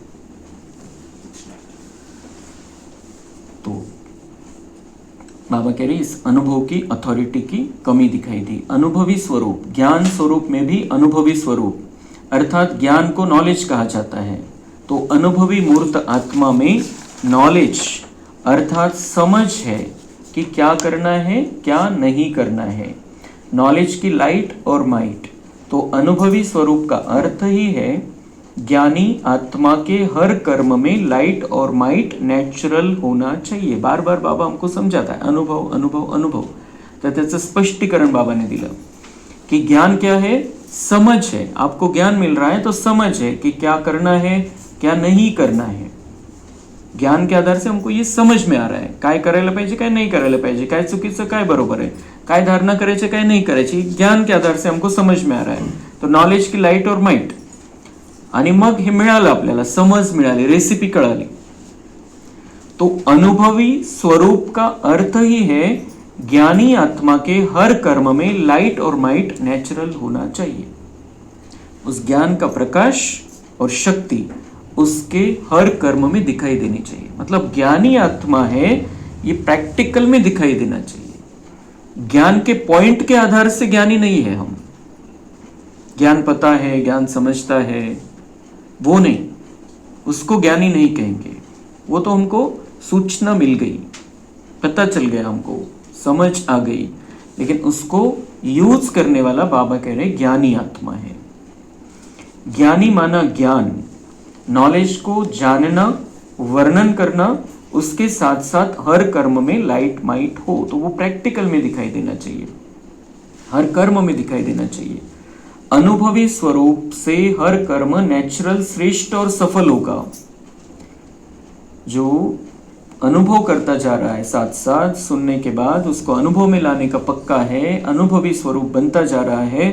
तो बाबा कह रहे इस अनुभव की अथॉरिटी की कमी दिखाई दी. अनुभवी स्वरूप, ज्ञान स्वरूप में भी अनुभवी स्वरूप, अर्थात ज्ञान को नॉलेज कहा जाता है. तो अनुभवी मूर्त आत्मा में नॉलेज अर्थात समझ है कि क्या करना है, क्या नहीं करना है. नॉलेज की लाइट और माइट. तो अनुभवी स्वरूप का अर्थ ही है ज्ञानी आत्मा के हर कर्म में लाइट और माइट नेचुरल होना चाहिए. बार बार बाबा हमको समझाता है अनुभव अनुभव अनुभव. तर त्याचं स्पष्टीकरण बाबाने दिलं की ज्ञान क्या है, समझ है, आपको ज्ञान मिल रहा है तो समझ है कि क्या करना है क्या नहीं करना है. ज्ञान के आधार से हमको ये समझ में आ रहा है काय करायला पाहिजे काय नाही करायला पाहिजे, काय चुकीचं काय बरोबर आहे, काय धारणा करायची काय नाही करायची. ज्ञान के आधार से हमको समझ में आ रहा है. तो नॉलेज की लाइट और माइट. आणि मग हे मिळालं आपल्याला, समज मिळाली, रेसिपी कळाली. तो अनुभवी स्वरूप का अर्थ ही है ज्ञानी आत्मा के हर कर्म में लाइट और माइट नेचुरल होना चाहिए. उस ज्ञान का प्रकाश और शक्ति उसके हर कर्म में दिखाई देनी चाहिए. मतलब ज्ञानी आत्मा है ये प्रैक्टिकल में दिखाई देना चाहिए. ज्ञान के पॉइंट के आधार से ज्ञानी नहीं है हम. ज्ञान पता है, ज्ञान समझता है, वो नहीं, उसको ज्ञानी नहीं कहेंगे. वो तो हमको सूचना मिल गई, पता चल गया, हमको समझ आ गई, लेकिन उसको यूज करने वाला बाबा कह रहे ज्ञानी आत्मा है. ज्ञानी माना ज्ञान, नॉलेज को जानना, वर्णन करना, उसके साथ साथ हर कर्म में लाइट माइट हो. तो वो प्रैक्टिकल में दिखाई देना चाहिए, हर कर्म में दिखाई देना चाहिए. अनुभवी स्वरूप से हर कर्म नेचुरल, श्रेष्ठ और सफल होगा. जो अनुभव करता जा रहा है, साथ साथ सुनने के बाद उसको अनुभव में लाने का पक्का है, अनुभवी स्वरूप बनता जा रहा है,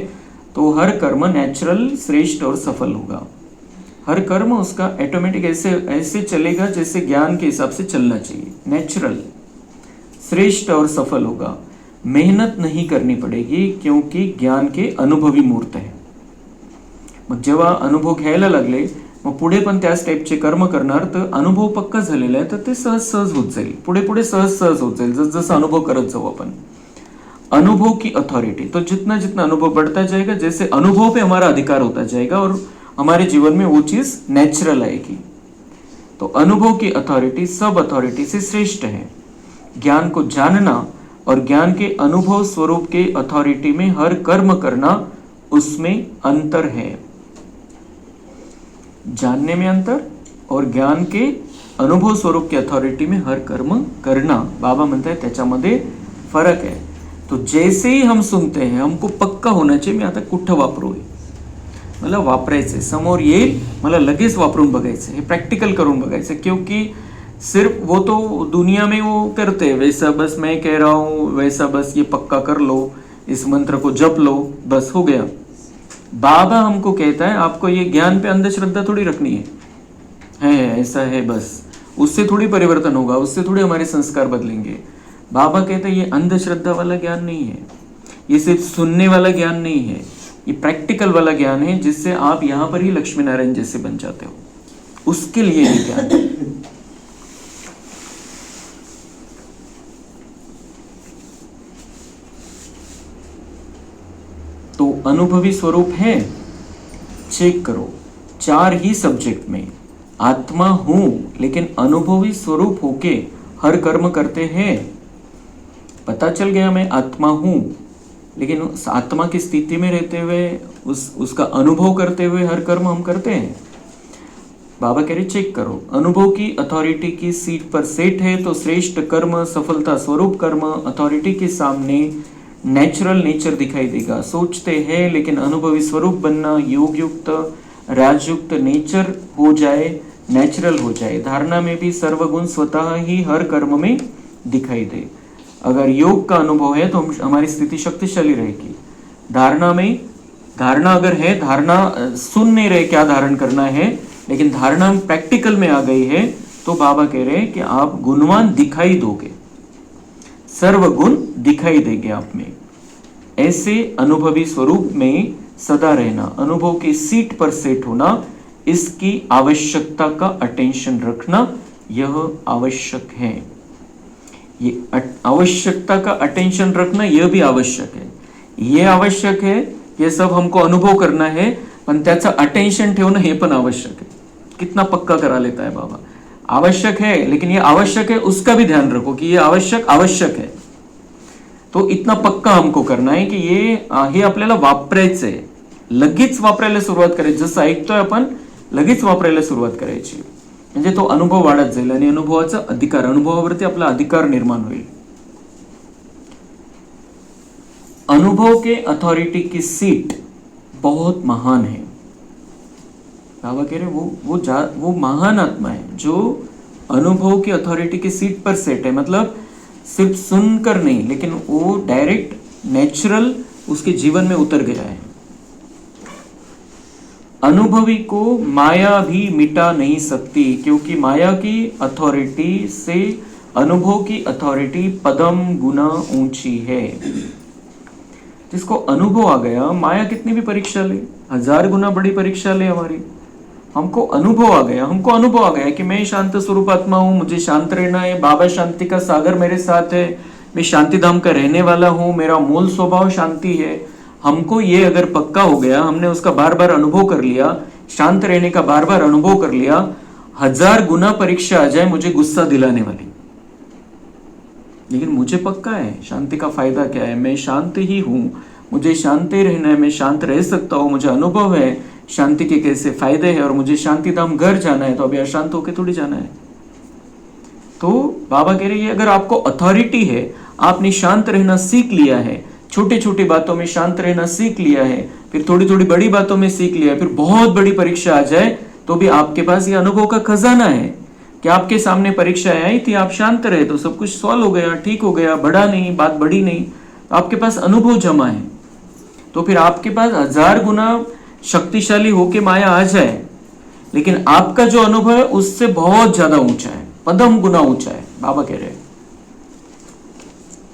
तो हर कर्म नेचुरल, श्रेष्ठ और सफल होगा. हर कर्म उसका ऑटोमेटिक ऐसे चलेगा जैसे ज्ञान के हिसाब से चलना चाहिए. नेचुरल, श्रेष्ठ और सफल होगा. मेहनत नहीं करनी पडेगी क्योंकि ज्ञान के अनुभवी मूर्त आहे. मग जेव्हा अनुभव घ्यायला लागले मग पुढे पण त्याच टाईपचे कर्म करणार, तर अनुभव पक्का झालेला आहे, तर ते सहज सहज होत जाईल. पुढे पुढे सहज सहज होत जाईल जस जसं अनुभव करत जाऊ आपण. अनुभव की अथॉरिटी, तो जितना जितना अनुभव बढ़ता जाएगा, जैसे अनुभव पे हमारा अधिकार होता जाएगा और हमारे जीवन में वो चीज नेचुरल आएगी. तो अनुभव की अथॉरिटी सब अथॉरिटी से श्रेष्ठ है. ज्ञान को जानना और ज्ञान के अनुभव स्वरूप के अथॉरिटी में हर कर्म करना, उसमें अंतर है. जानने में अंतर और ज्ञान के अनुभव स्वरूप की अथॉरिटी में हर कर्म करना, बाबा म्हणताय त्याच्यामध्ये फरक है. तो जैसे ही हम सुनते हैं हमको पक्का होना चाहिए मी आता कुठं वापरू, मला वापरायचंय, समोर येईल मला लगेच वापरून बघायचं, हे प्रैक्टिकल करून बघायचं. क्योंकि सिर्फ वो तो दुनिया में वो करते हैं, वैसा बस मैं कह रहा हूँ, वैसा बस ये पक्का कर लो, इस मंत्र को जप लो, बस हो गया. बाबा हमको कहता है आपको ये ज्ञान पे अंधश्रद्धा थोड़ी रखनी है ऐसा है बस, उससे थोड़ी परिवर्तन होगा, उससे थोड़ी हमारे संस्कार बदलेंगे. बाबा कहते हैं ये अंधश्रद्धा वाला ज्ञान नहीं है, ये सिर्फ सुनने वाला ज्ञान नहीं है, ये प्रैक्टिकल वाला ज्ञान है जिससे आप यहाँ पर ही लक्ष्मी नारायण जैसे बन जाते हो. उसके लिए ये ज्ञान है. तो अनुभवी स्वरूप है, चेक करो 4 ही सब्जेक्ट में. आत्मा हूं लेकिन अनुभवी स्वरूप होके हर कर्म करते हैं. पता चल गया मैं आत्मा हूं, लेकिन उस आत्मा की स्थिति में रहते हुए उसका अनुभव करते हुए हर कर्म हम करते हैं. बाबा कह रहे चेक करो, अनुभव की अथॉरिटी की सीट पर सेट है तो श्रेष्ठ कर्म, सफलता स्वरूप कर्म अथॉरिटी के सामने नेचुरल नेचर दिखाई देगा. सोचते हैं लेकिन अनुभवी स्वरूप बनना, योग युक्त, राजयुक्त नेचर हो जाए, नेचुरल हो जाए. धारणा में भी सर्वगुण स्वतः ही हर कर्म में दिखाई दे. अगर योग का अनुभव है तो हमारी स्थिति शक्तिशाली रहेगी. धारणा में, धारणा अगर है, धारणा सुन नहीं रहे क्या धारण करना है, लेकिन धारणा प्रैक्टिकल में आ गई है, तो बाबा कह रहे हैं कि आप गुणवान दिखाई दोगे, सर्वगुण दिखाई देंगे आप में. ऐसे अनुभवी स्वरूप में सदा रहना, अनुभव की सीट पर सेट होना, इसकी आवश्यकता का अटेंशन रखना, यह आवश्यक है. ये आवश्यकता का अटेंशन रखना यह भी आवश्यक है. ये आवश्यक है, ये सब हमको अनुभव करना है, पण त्याचा अटेंशन ठेवणं हे पण आवश्यक है. कितना पक्का करा लेता है बाबा. आवश्यक है, लेकिन ये आवश्यक है उसका भी ध्यान रखो कि ये आवश्यक आवश्यक है. तो इतना पक्का हमको करना है की हे आपल्याला वापरायचं आहे, लगेच वापरायला सुरुवात करायची. जसं ऐकतोय आपण लगेच वापरायला सुरुवात करायची, म्हणजे तो अनुभव वाढत जाईल आणि अनुभवाचा अधिकार, अनुभवावरती आपला अधिकार निर्माण होईल. अनुभव के अथॉरिटी की सीट बहुत महान है। बाबा कह रहे वो महान आत्मा है जो अनुभव की अथॉरिटी की सीट पर सेट है। मतलब सिर्फ सुनकर नहीं, लेकिन वो डायरेक्ट नेचुरल उसके जीवन में उतर गया है। अनुभवी को माया भी मिटा नहीं सकती, क्योंकि माया की अथॉरिटी से अनुभव की अथॉरिटी पदम गुना ऊंची है। जिसको अनुभव आ गया, माया कितनी भी परीक्षा ले, 1000 गुना बड़ी परीक्षा ले हमारी, हमको अनुभव आ गया कि मैं शांत स्वरूप आत्मा हूं, मुझे शांत रहना है, बाबा शांति का सागर मेरे साथ है, मैं शांति धाम का रहने वाला हूं, मेरा मूल स्वभाव शांति है। हमको ये अगर पक्का हो गया, हमने उसका बार बार अनुभव कर लिया, शांत रहने का बार बार अनुभव कर लिया, 1000 गुना परीक्षा आ जाए मुझे गुस्सा दिलाने वाली, लेकिन मुझे पक्का है शांति का फायदा क्या है, मैं शांत ही हूं, मुझे शांत ही रहना है, मैं शांत रह सकता हूं, मुझे अनुभव है शांति के कैसे फायदे हैं, और मुझे शांति धाम घर जाना है, तो अभी अशांत होके थोड़ी जाना है। तो बाबा कह रहे हैं अगर आपको अथॉरिटी है, आपने शांत रहना सीख लिया है, छोटी छोटी बातों में शांत रहना सीख लिया है, फिर थोड़ी थोड़ी बड़ी बातों में सीख लिया है, फिर बहुत बड़ी परीक्षा आ जाए तो भी आपके पास ये अनुभव का खजाना है कि आपके सामने परीक्षा आई थी, आप शांत रहे तो सब कुछ सॉल्व हो गया, ठीक हो गया, बढ़ा नहीं, बात बढ़ी नहीं, तो आपके पास अनुभव जमा है। तो फिर आपके पास 1000 गुना शक्तिशाली होके माया आ जाए, लेकिन आपका जो अनुभव है उससे बहुत ज्यादा ऊंचा है, पदम गुना ऊंचा है, बाबा कह रहे हैं।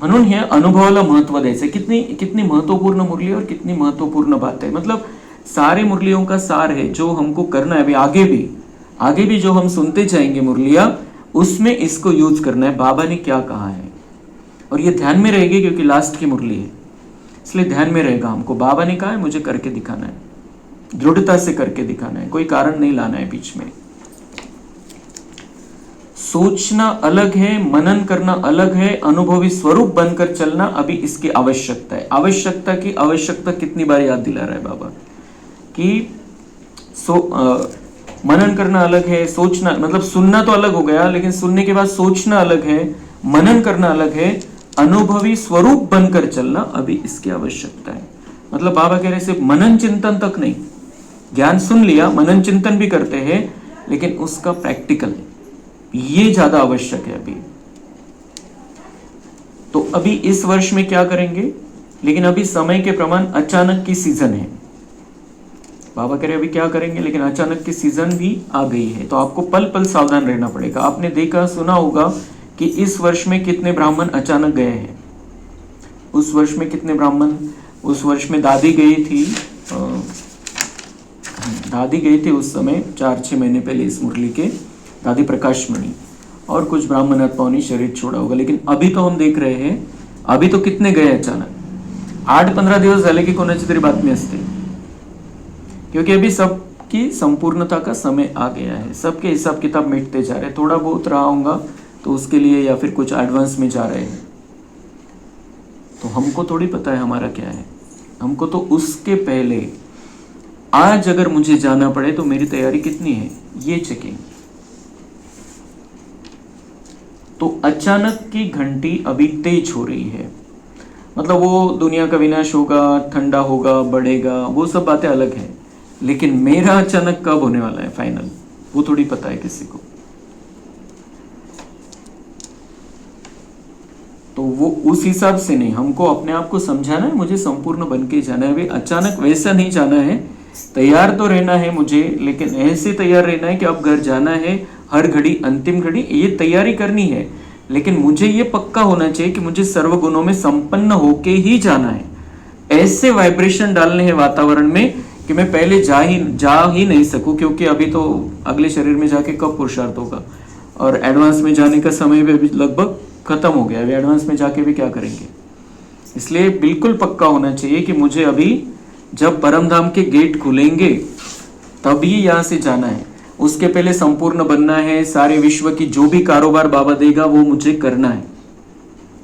म्हणून हे अनुभवाला महत्व द्यायचं। कितनी महत्वपूर्ण मुरली और कितनी महत्वपूर्ण बात है। मतलब सारे मुरलियों का सार है जो हमको करना है, अभी आगे भी जो हम सुनते जाएंगे मुरलियां, उसमें इसको यूज करना है, बाबा ने क्या कहा है, और ये ध्यान में रहेगी क्योंकि लास्ट की मुरली है, इसलिए ध्यान में रहेगा। हमको बाबा ने कहा है, मुझे करके दिखाना है, दृढ़ता से करके दिखाना है, कोई कारण नहीं लाना है बीच में। सोचना अलग है, मनन करना अलग है, अनुभवी स्वरूप बनकर चलना अभी इसकी आवश्यकता है। आवश्यकता कितनी बार याद दिला रहा है बाबा कि मनन करना अलग है, सोचना मतलब सुनना तो अलग हो गया, लेकिन सुनने के बाद सोचना अलग है, मनन करना अलग है, अनुभवी स्वरूप बनकर चलना अभी इसकी आवश्यकता है। मतलब बाबा कह रहे सिर्फ मनन चिंतन तक नहीं, ज्ञान सुन लिया, मनन चिंतन भी करते हैं, लेकिन उसका प्रैक्टिकल ये ज्यादा आवश्यक है अभी। तो अभी इस वर्ष में क्या करेंगे, लेकिन अभी समय के प्रमाण अचानक की सीजन है। बाबा कह रहे अभी क्या करेंगे, लेकिन अचानक की सीजन भी आ गई है, तो आपको पल पल सावधान रहना पड़ेगा। आपने देखा सुना होगा कि इस वर्ष में कितने ब्राह्मण अचानक गए हैं। उस वर्ष में कितने ब्राह्मण, उस वर्ष में दादी गई थी उस समय 4-6 महीने पहले इस मुरली के, दादी प्रकाश मणि, और कुछ ब्राह्मण आत्माओं ने शरीर छोड़ा होगा। लेकिन अभी तो हम देख रहे हैं, अभी तो कितने गए अचानक, 8-15 दिवस झाले की कोणाची तरी बातमी असते, क्योंकि अभी सबकी संपूर्णता का समय आ गया है, सबके हिसाब किताब मिटते जा रहे हैं। थोड़ा बहुत रहा होगा तो उसके लिए या फिर कुछ एडवांस में जा रहे हैं, तो हमको थोड़ी पता है हमारा क्या है। हमको तो उसके पहले आज अगर मुझे जाना पड़े तो मेरी तैयारी कितनी है ये चेकिंग। तो अचानक की घंटी अभी तेज हो रही है, मतलब वो दुनिया का विनाश होगा, ठंडा होगा, बढ़ेगा, वो सब बातें अलग है, लेकिन मेरा अचानक कब होने वाला है फाइनल, वो थोड़ी पता है किसी को। तो वो उस हिसाब से नहीं, हमको अपने आप को समझाना है, मुझे संपूर्ण बन के जाना है। वे अचानक वैसा नहीं जाना है, तैयार तो रहना है मुझे, लेकिन ऐसे तैयार रहना है कि अब घर जाना है, हर घड़ी अंतिम घड़ी ये तैयारी करनी है, लेकिन मुझे ये पक्का होना चाहिए कि मुझे सर्वगुणों में संपन्न होके ही जाना है। ऐसे वाइब्रेशन डालने हैं वातावरण में कि मैं पहले जा ही नहीं सकूं, क्योंकि अभी तो अगले शरीर में जाके कब पुरुषार्थ होगा, और एडवांस में जाने का समय भी लगभग खत्म हो गया, अभी एडवांस में जाके भी क्या करेंगे। इसलिए बिल्कुल पक्का होना चाहिए कि मुझे अभी जब परमधाम के गेट खुलेंगे तभी यहाँ से जाना है, उसके पहले संपूर्ण बनना है, सारे विश्व की जो भी कारोबार बाबा देगा वो मुझे करना है,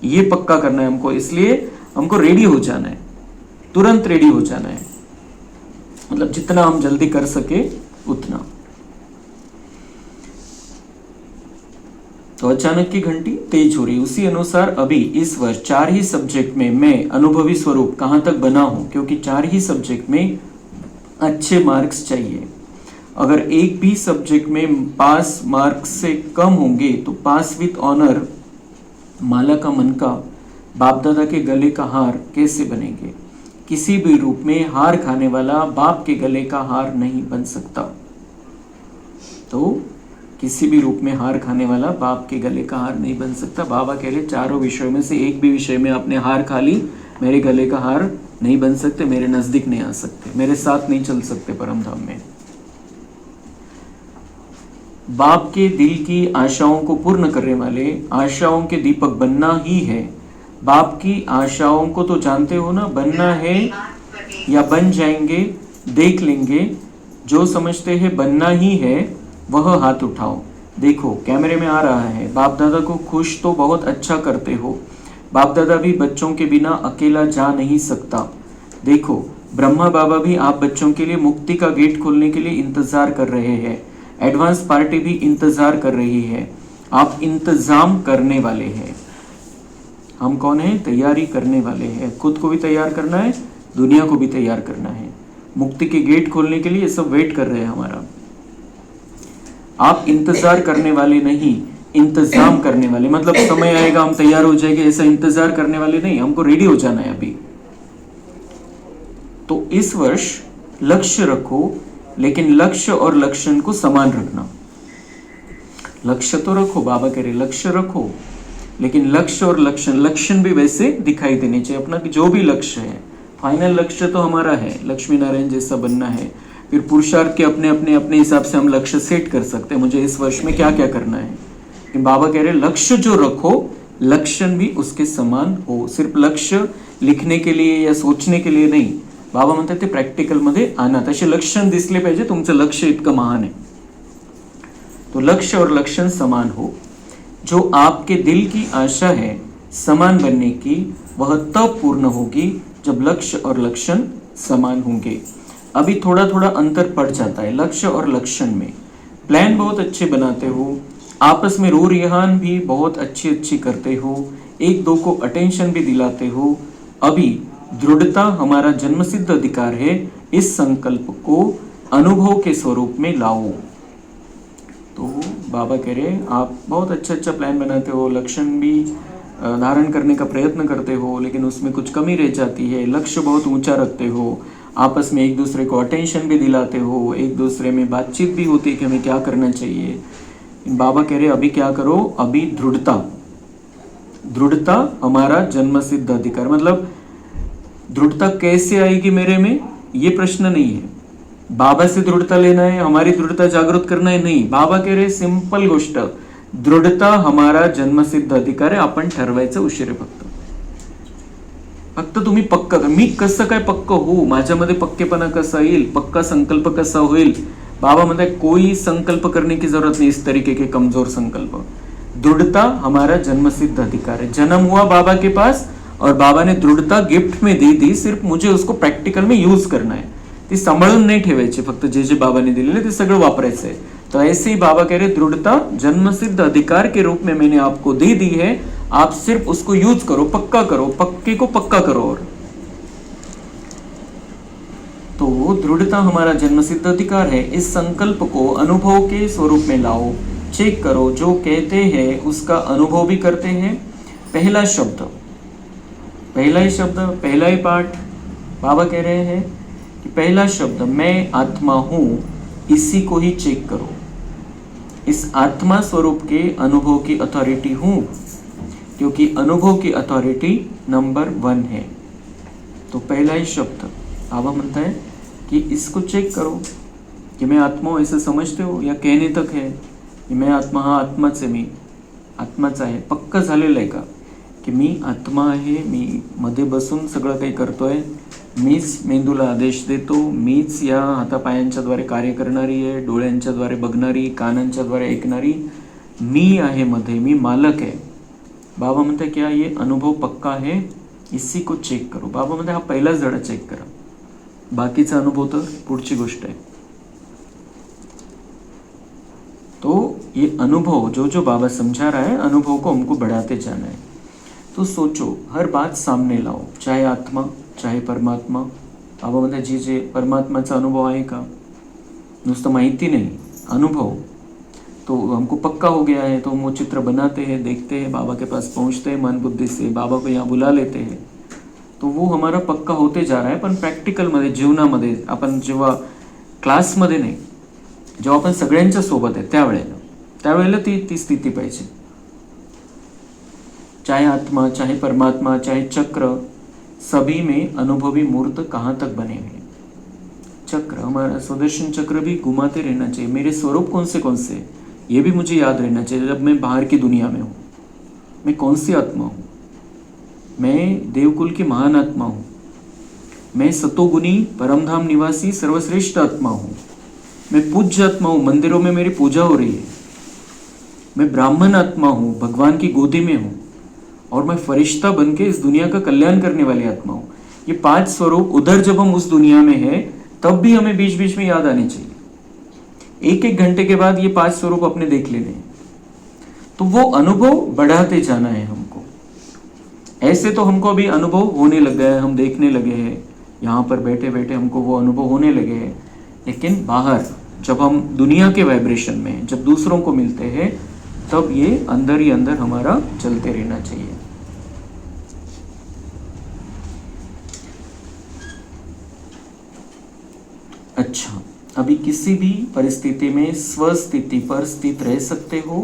ये पक्का करना है हमको। इसलिए हमको रेडी हो जाना है, तुरंत रेडी हो जाना है, मतलब जितना हम जल्दी कर सके उतना। तो अचानक की घंटी तेज हो रही, उसी अनुसार अभी इस वर्ष 4 ही सब्जेक्ट में मैं अनुभवी स्वरूप कहां तक बना हूं, क्योंकि 4 ही सब्जेक्ट में अच्छे मार्क्स चाहिए। अगर एक भी सब्जेक्ट में पास मार्क्स से कम होंगे तो पास विथ ऑनर माला का मन का बाप दादा के गले का हार कैसे बनेंगे? किसी भी रूप में हार खाने वाला बाप के गले का हार नहीं बन सकता। तो किसी भी रूप में हार खाने वाला बाप के गले का हार नहीं बन सकता। बाबा कह रहे चारों विषयों में से एक भी विषय में आपने हार खा ली, मेरे गले का हार नहीं बन सकते, मेरे नजदीक नहीं आ सकते, मेरे साथ नहीं चल सकते परम धाम में। बाप के दिल की आशाओं को पूर्ण करने वाले आशाओं के दीपक बनना ही है। बाप की आशाओं को तो जानते हो ना, बनना है या बन जाएंगे देख लेंगे। जो समझते हैं बनना ही है वह हाथ उठाओ। देखो कैमरे में आ रहा है, बाप दादा को खुश तो बहुत अच्छा करते हो। बाप दादा भी बच्चों के बिना अकेला जा नहीं सकता। देखो ब्रह्मा बाबा भी आप बच्चों के लिए मुक्ति का गेट खोलने के लिए इंतजार कर रहे हैं। एडवांस पार्टी भी इंतजार कर रही है। आप इंतजाम करने वाले हैं। हम कौन है? तैयारी करने वाले हैं। खुद को भी तैयार करना है, दुनिया को भी तैयार करना है। मुक्ति के गेट खोलने के लिए सब वेट कर रहे हैं हमारा। आप इंतजार करने वाले नहीं, इंतजाम करने वाले। मतलब समय आएगा हम तैयार हो जाएंगे, ऐसा इंतजार करने वाले नहीं। हमको रेडी हो जाना है अभी। तो इस वर्ष लक्ष्य रखो, लेकिन लक्ष्य और लक्षण को समान रखना। लक्ष्य तो रखो, बाबा कह रहे लक्ष्य रखो, लेकिन लक्ष्य और लक्षण भी वैसे दिखाई देने चाहिए। अपना जो भी लक्ष्य है, फाइनल लक्ष्य तो हमारा है लक्ष्मी नारायण जैसा बनना है। फिर पुरुषार्थ के अपने अपने अपने हिसाब से हम लक्ष्य सेट कर सकते हैं, मुझे इस वर्ष में क्या क्या करना है। लेकिन बाबा कह रहे लक्ष्य जो रखो, लक्षण भी उसके समान हो। सिर्फ लक्ष्य लिखने के लिए या सोचने के लिए नाही, बाबा म्हणतात ते प्रॅक्टिकल मध्ये आणा। तसे लक्षण दिसले पाहिजे, तुमचं लक्ष्य इतकं महान आहे। तो लक्ष्य और लक्षण समान हो। जो आपके दिल की आशा है समान बनने की, वह तब पूर्ण होगी जब लक्ष्य और लक्षण समान होंगे। अभी थोड़ा थोड़ा अंतर पड़ जाता है लक्ष्य और लक्षण में। प्लान बहुत अच्छे बनाते हो, आपस में रो रिहान भी बहुत अच्छी अच्छी करते हो, एक दो को अटेंशन भी दिलाते हो। अभी दृढ़ता हमारा जन्मसिद्ध अधिकार है। इस संकल्प को अनुभव के स्वरूप में लाओ। तो बाबा कह रहे आप बहुत अच्छा अच्छा प्लान बनाते हो, लक्षण भी धारण करने का प्रयत्न करते हो, लेकिन उसमें कुछ कमी रह जाती है। लक्ष्य बहुत ऊंचा रखते हो, आपस में एक दूसरे को अटेंशन भी दिलाते हो, एक दूसरे में बातचीत भी होती है कि हमें क्या करना चाहिए। बाबा कह रहे अभी क्या करो, अभी दृढ़ता। दृढ़ता हमारा जन्मसिद्ध अधिकार। मतलब दृढ़ता कैसे आएगी मेरे में, ये प्रश्न नहीं है। बाबा से दृढ़ता लेना है, हमारी दृढ़ता जागृत करना है, नहीं। बाबा कह रहे सिंपल गोष्ट, दृढ़ता हमारा जन्मसिद्ध अधिकार आहे, आपण ठरवायचं उशीर आहे। फक्त तुम्ही पक्का कर। मी कसं काय पक्क हो, माझ्यामध्ये पक्केपणा कसा येईल, पक्का संकल्प कसा होईल। बाबा म्हणते कोई संकल्प करने की जरूरत नहीं, इस तरीके के कमजोर संकल्प। दृढ़ता हमारा जन्मसिद्ध अधिकार है। जन्म हुआ बाबा के पास और बाबा ने दृढ़ता गिफ्ट में दे दी, सिर्फ मुझे उसको प्रॅक्टिकल में यूज करना है। ती सांभाळून नाही ठेवायची, फक्त जे जे बाबाने दिलेले ते सगळं वापरायचं है। तो ऐसे ही बाबा कह रहे दृढ़ता जन्मसिद्ध अधिकार के रूप में मैंने आपको दे दी है, आप सिर्फ उसको यूज करो, पक्का करो, पक्के को पक्का करो। और तो दृढ़ता हमारा जन्मसिद्ध अधिकार है। इस संकल्प को अनुभव के स्वरूप में लाओ। चेक करो, जो कहते हैं उसका अनुभव भी करते हैं। पहला शब्द, पहला ही शब्द, पहला ही पाठ बाबा कह रहे हैं कि पहला शब्द मैं आत्मा हूं, इसी को ही चेक करो। इस आत्मा स्वरूप के अनुभव की अथॉरिटी हूं, क्योंकि अनुभव की अथॉरिटी नंबर 1 है। तो पहला ही शब्द बाबा म्हणता है कि इसको चेक करो कि मैं आत्मा हूं, ऐसे समझते हो या कहने तक है कि मैं आत्मा, हा आत्माच आहे, मी आत्माच आहे। पक्का झालेलं आहे का की मी आत्मा आहे, मी मध्ये बसून सगळं काही करतोय, मीच मेंदूला आदेश देतो, मीच या हातापायांच्या द्वारे कार्य करणारी आहे, डोळ्यांच्या द्वारे बघणारी, कानांच्या द्वारे ऐकणारी मी आहे, मध्ये मी मालक आहे। बाबा म्हणते क्या ये अनुभव पक्का है, इसी को चेक करो। बाबा म्हणते हा पहिलाच धडा चेक करा, बाकीचा अनुभव तर पुढची गोष्ट है। तो ये अनुभव जो जो बाबा समझा रहा है, अनुभव को हमको बढ़ाते जाना है। तो सोचो, हर बात सामने लाओ, चाहे आत्मा, चाहे परमात्मा, बाबा म्हणतात जे जे परमात्माचा अनुभव आहे का, नुसतं माहिती नहीं, अनुभव। तो हमको पक्का हो गया है, तो हम वो चित्र बनाते हैं, देखते हैं, बाबा के पास पहुंचते हैं मन बुद्धि से, बाबा को यहाँ बुला लेते हैं, तो वो हमारा पक्का होते जा रहा है। पण प्रॅक्टिकलमध्ये जीवनामध्ये आपण जेव्हा क्लासमध्ये नाही, जेव्हा आपण सगळ्यांच्या सोबत आहे त्यावेळेला ती स्थिती पाहिजे। चाहे आत्मा, चाहे परमात्मा, चाहे चक्र, सभी में अनुभवी मूर्त कहाँ तक बने हैं। चक्र, हमारा सुदर्शन चक्र भी घुमाते रहना चाहिए। मेरे स्वरूप कौन से ये भी मुझे याद रहना चाहिए। जब मैं बाहर की दुनिया में हूँ, मैं कौन सी आत्मा हूँ? मैं देवकुल की महान आत्मा हूँ, मैं सतोगुनी परमधाम निवासी सर्वश्रेष्ठ आत्मा हूँ, मैं पूज्य आत्मा हूँ, मंदिरों में मेरी पूजा हो रही है, मैं ब्राह्मण आत्मा हूँ, भगवान की गोदी में हूँ, और मैं फरिश्ता बन के इस दुनिया का कल्याण करने वाली आत्मा हूँ। ये 5 स्वरूप उधर जब हम उस दुनिया में है तब भी हमें बीच बीच में याद आने चाहिए। एक घंटे के बाद ये 5 स्वरूप अपने देख लेने हैं, तो वो अनुभव बढ़ाते जाना है हमको। ऐसे तो हमको अभी अनुभव होने लग गया है, हम देखने लगे हैं, यहाँ पर बैठे बैठे हमको वो अनुभव होने लगे हैं, लेकिन बाहर जब हम दुनिया के वाइब्रेशन में जब दूसरों को मिलते हैं तब ये अंदर ही अंदर हमारा चलते रहना चाहिए। अच्छा, अभी किसी भी परिस्थिति में स्वस्थिति पर स्थित रह सकते हो।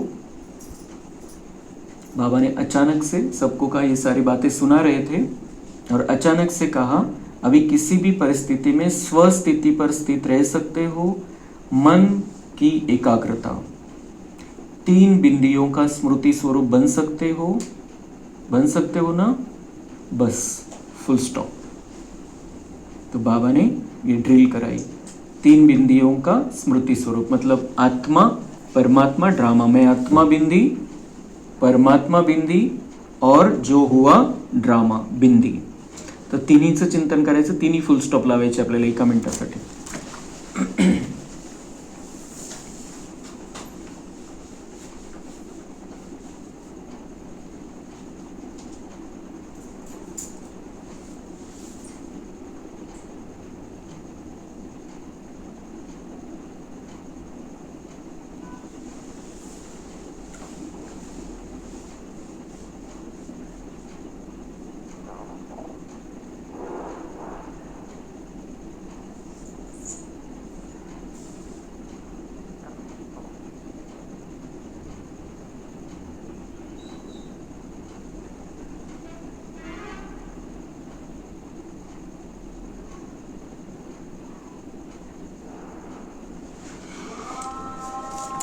बाबा ने अचानक से सबको कहा, ये सारी बातें सुना रहे थे और अचानक से कहा, अभी किसी भी परिस्थिति में स्वस्थिति पर स्थित रह सकते हो। मन की एकाग्रता, 3 बिंदियों का स्मृति स्वरूप बन सकते हो ना, बस फुल स्टॉप। तो बाबा ने ये ड्रिल कराई, 3 बिंदियों का स्मृति स्वरूप, मतलब आत्मा, परमात्मा, ड्रामा में आत्मा बिंदी, परमात्मा बिंदी और जो हुआ ड्रामा बिंदी। तर तिन्हीचं चिंतन करायचं, तिन्ही फुल स्टॉप लावायचे आपल्याला 1 मिनिटासाठी।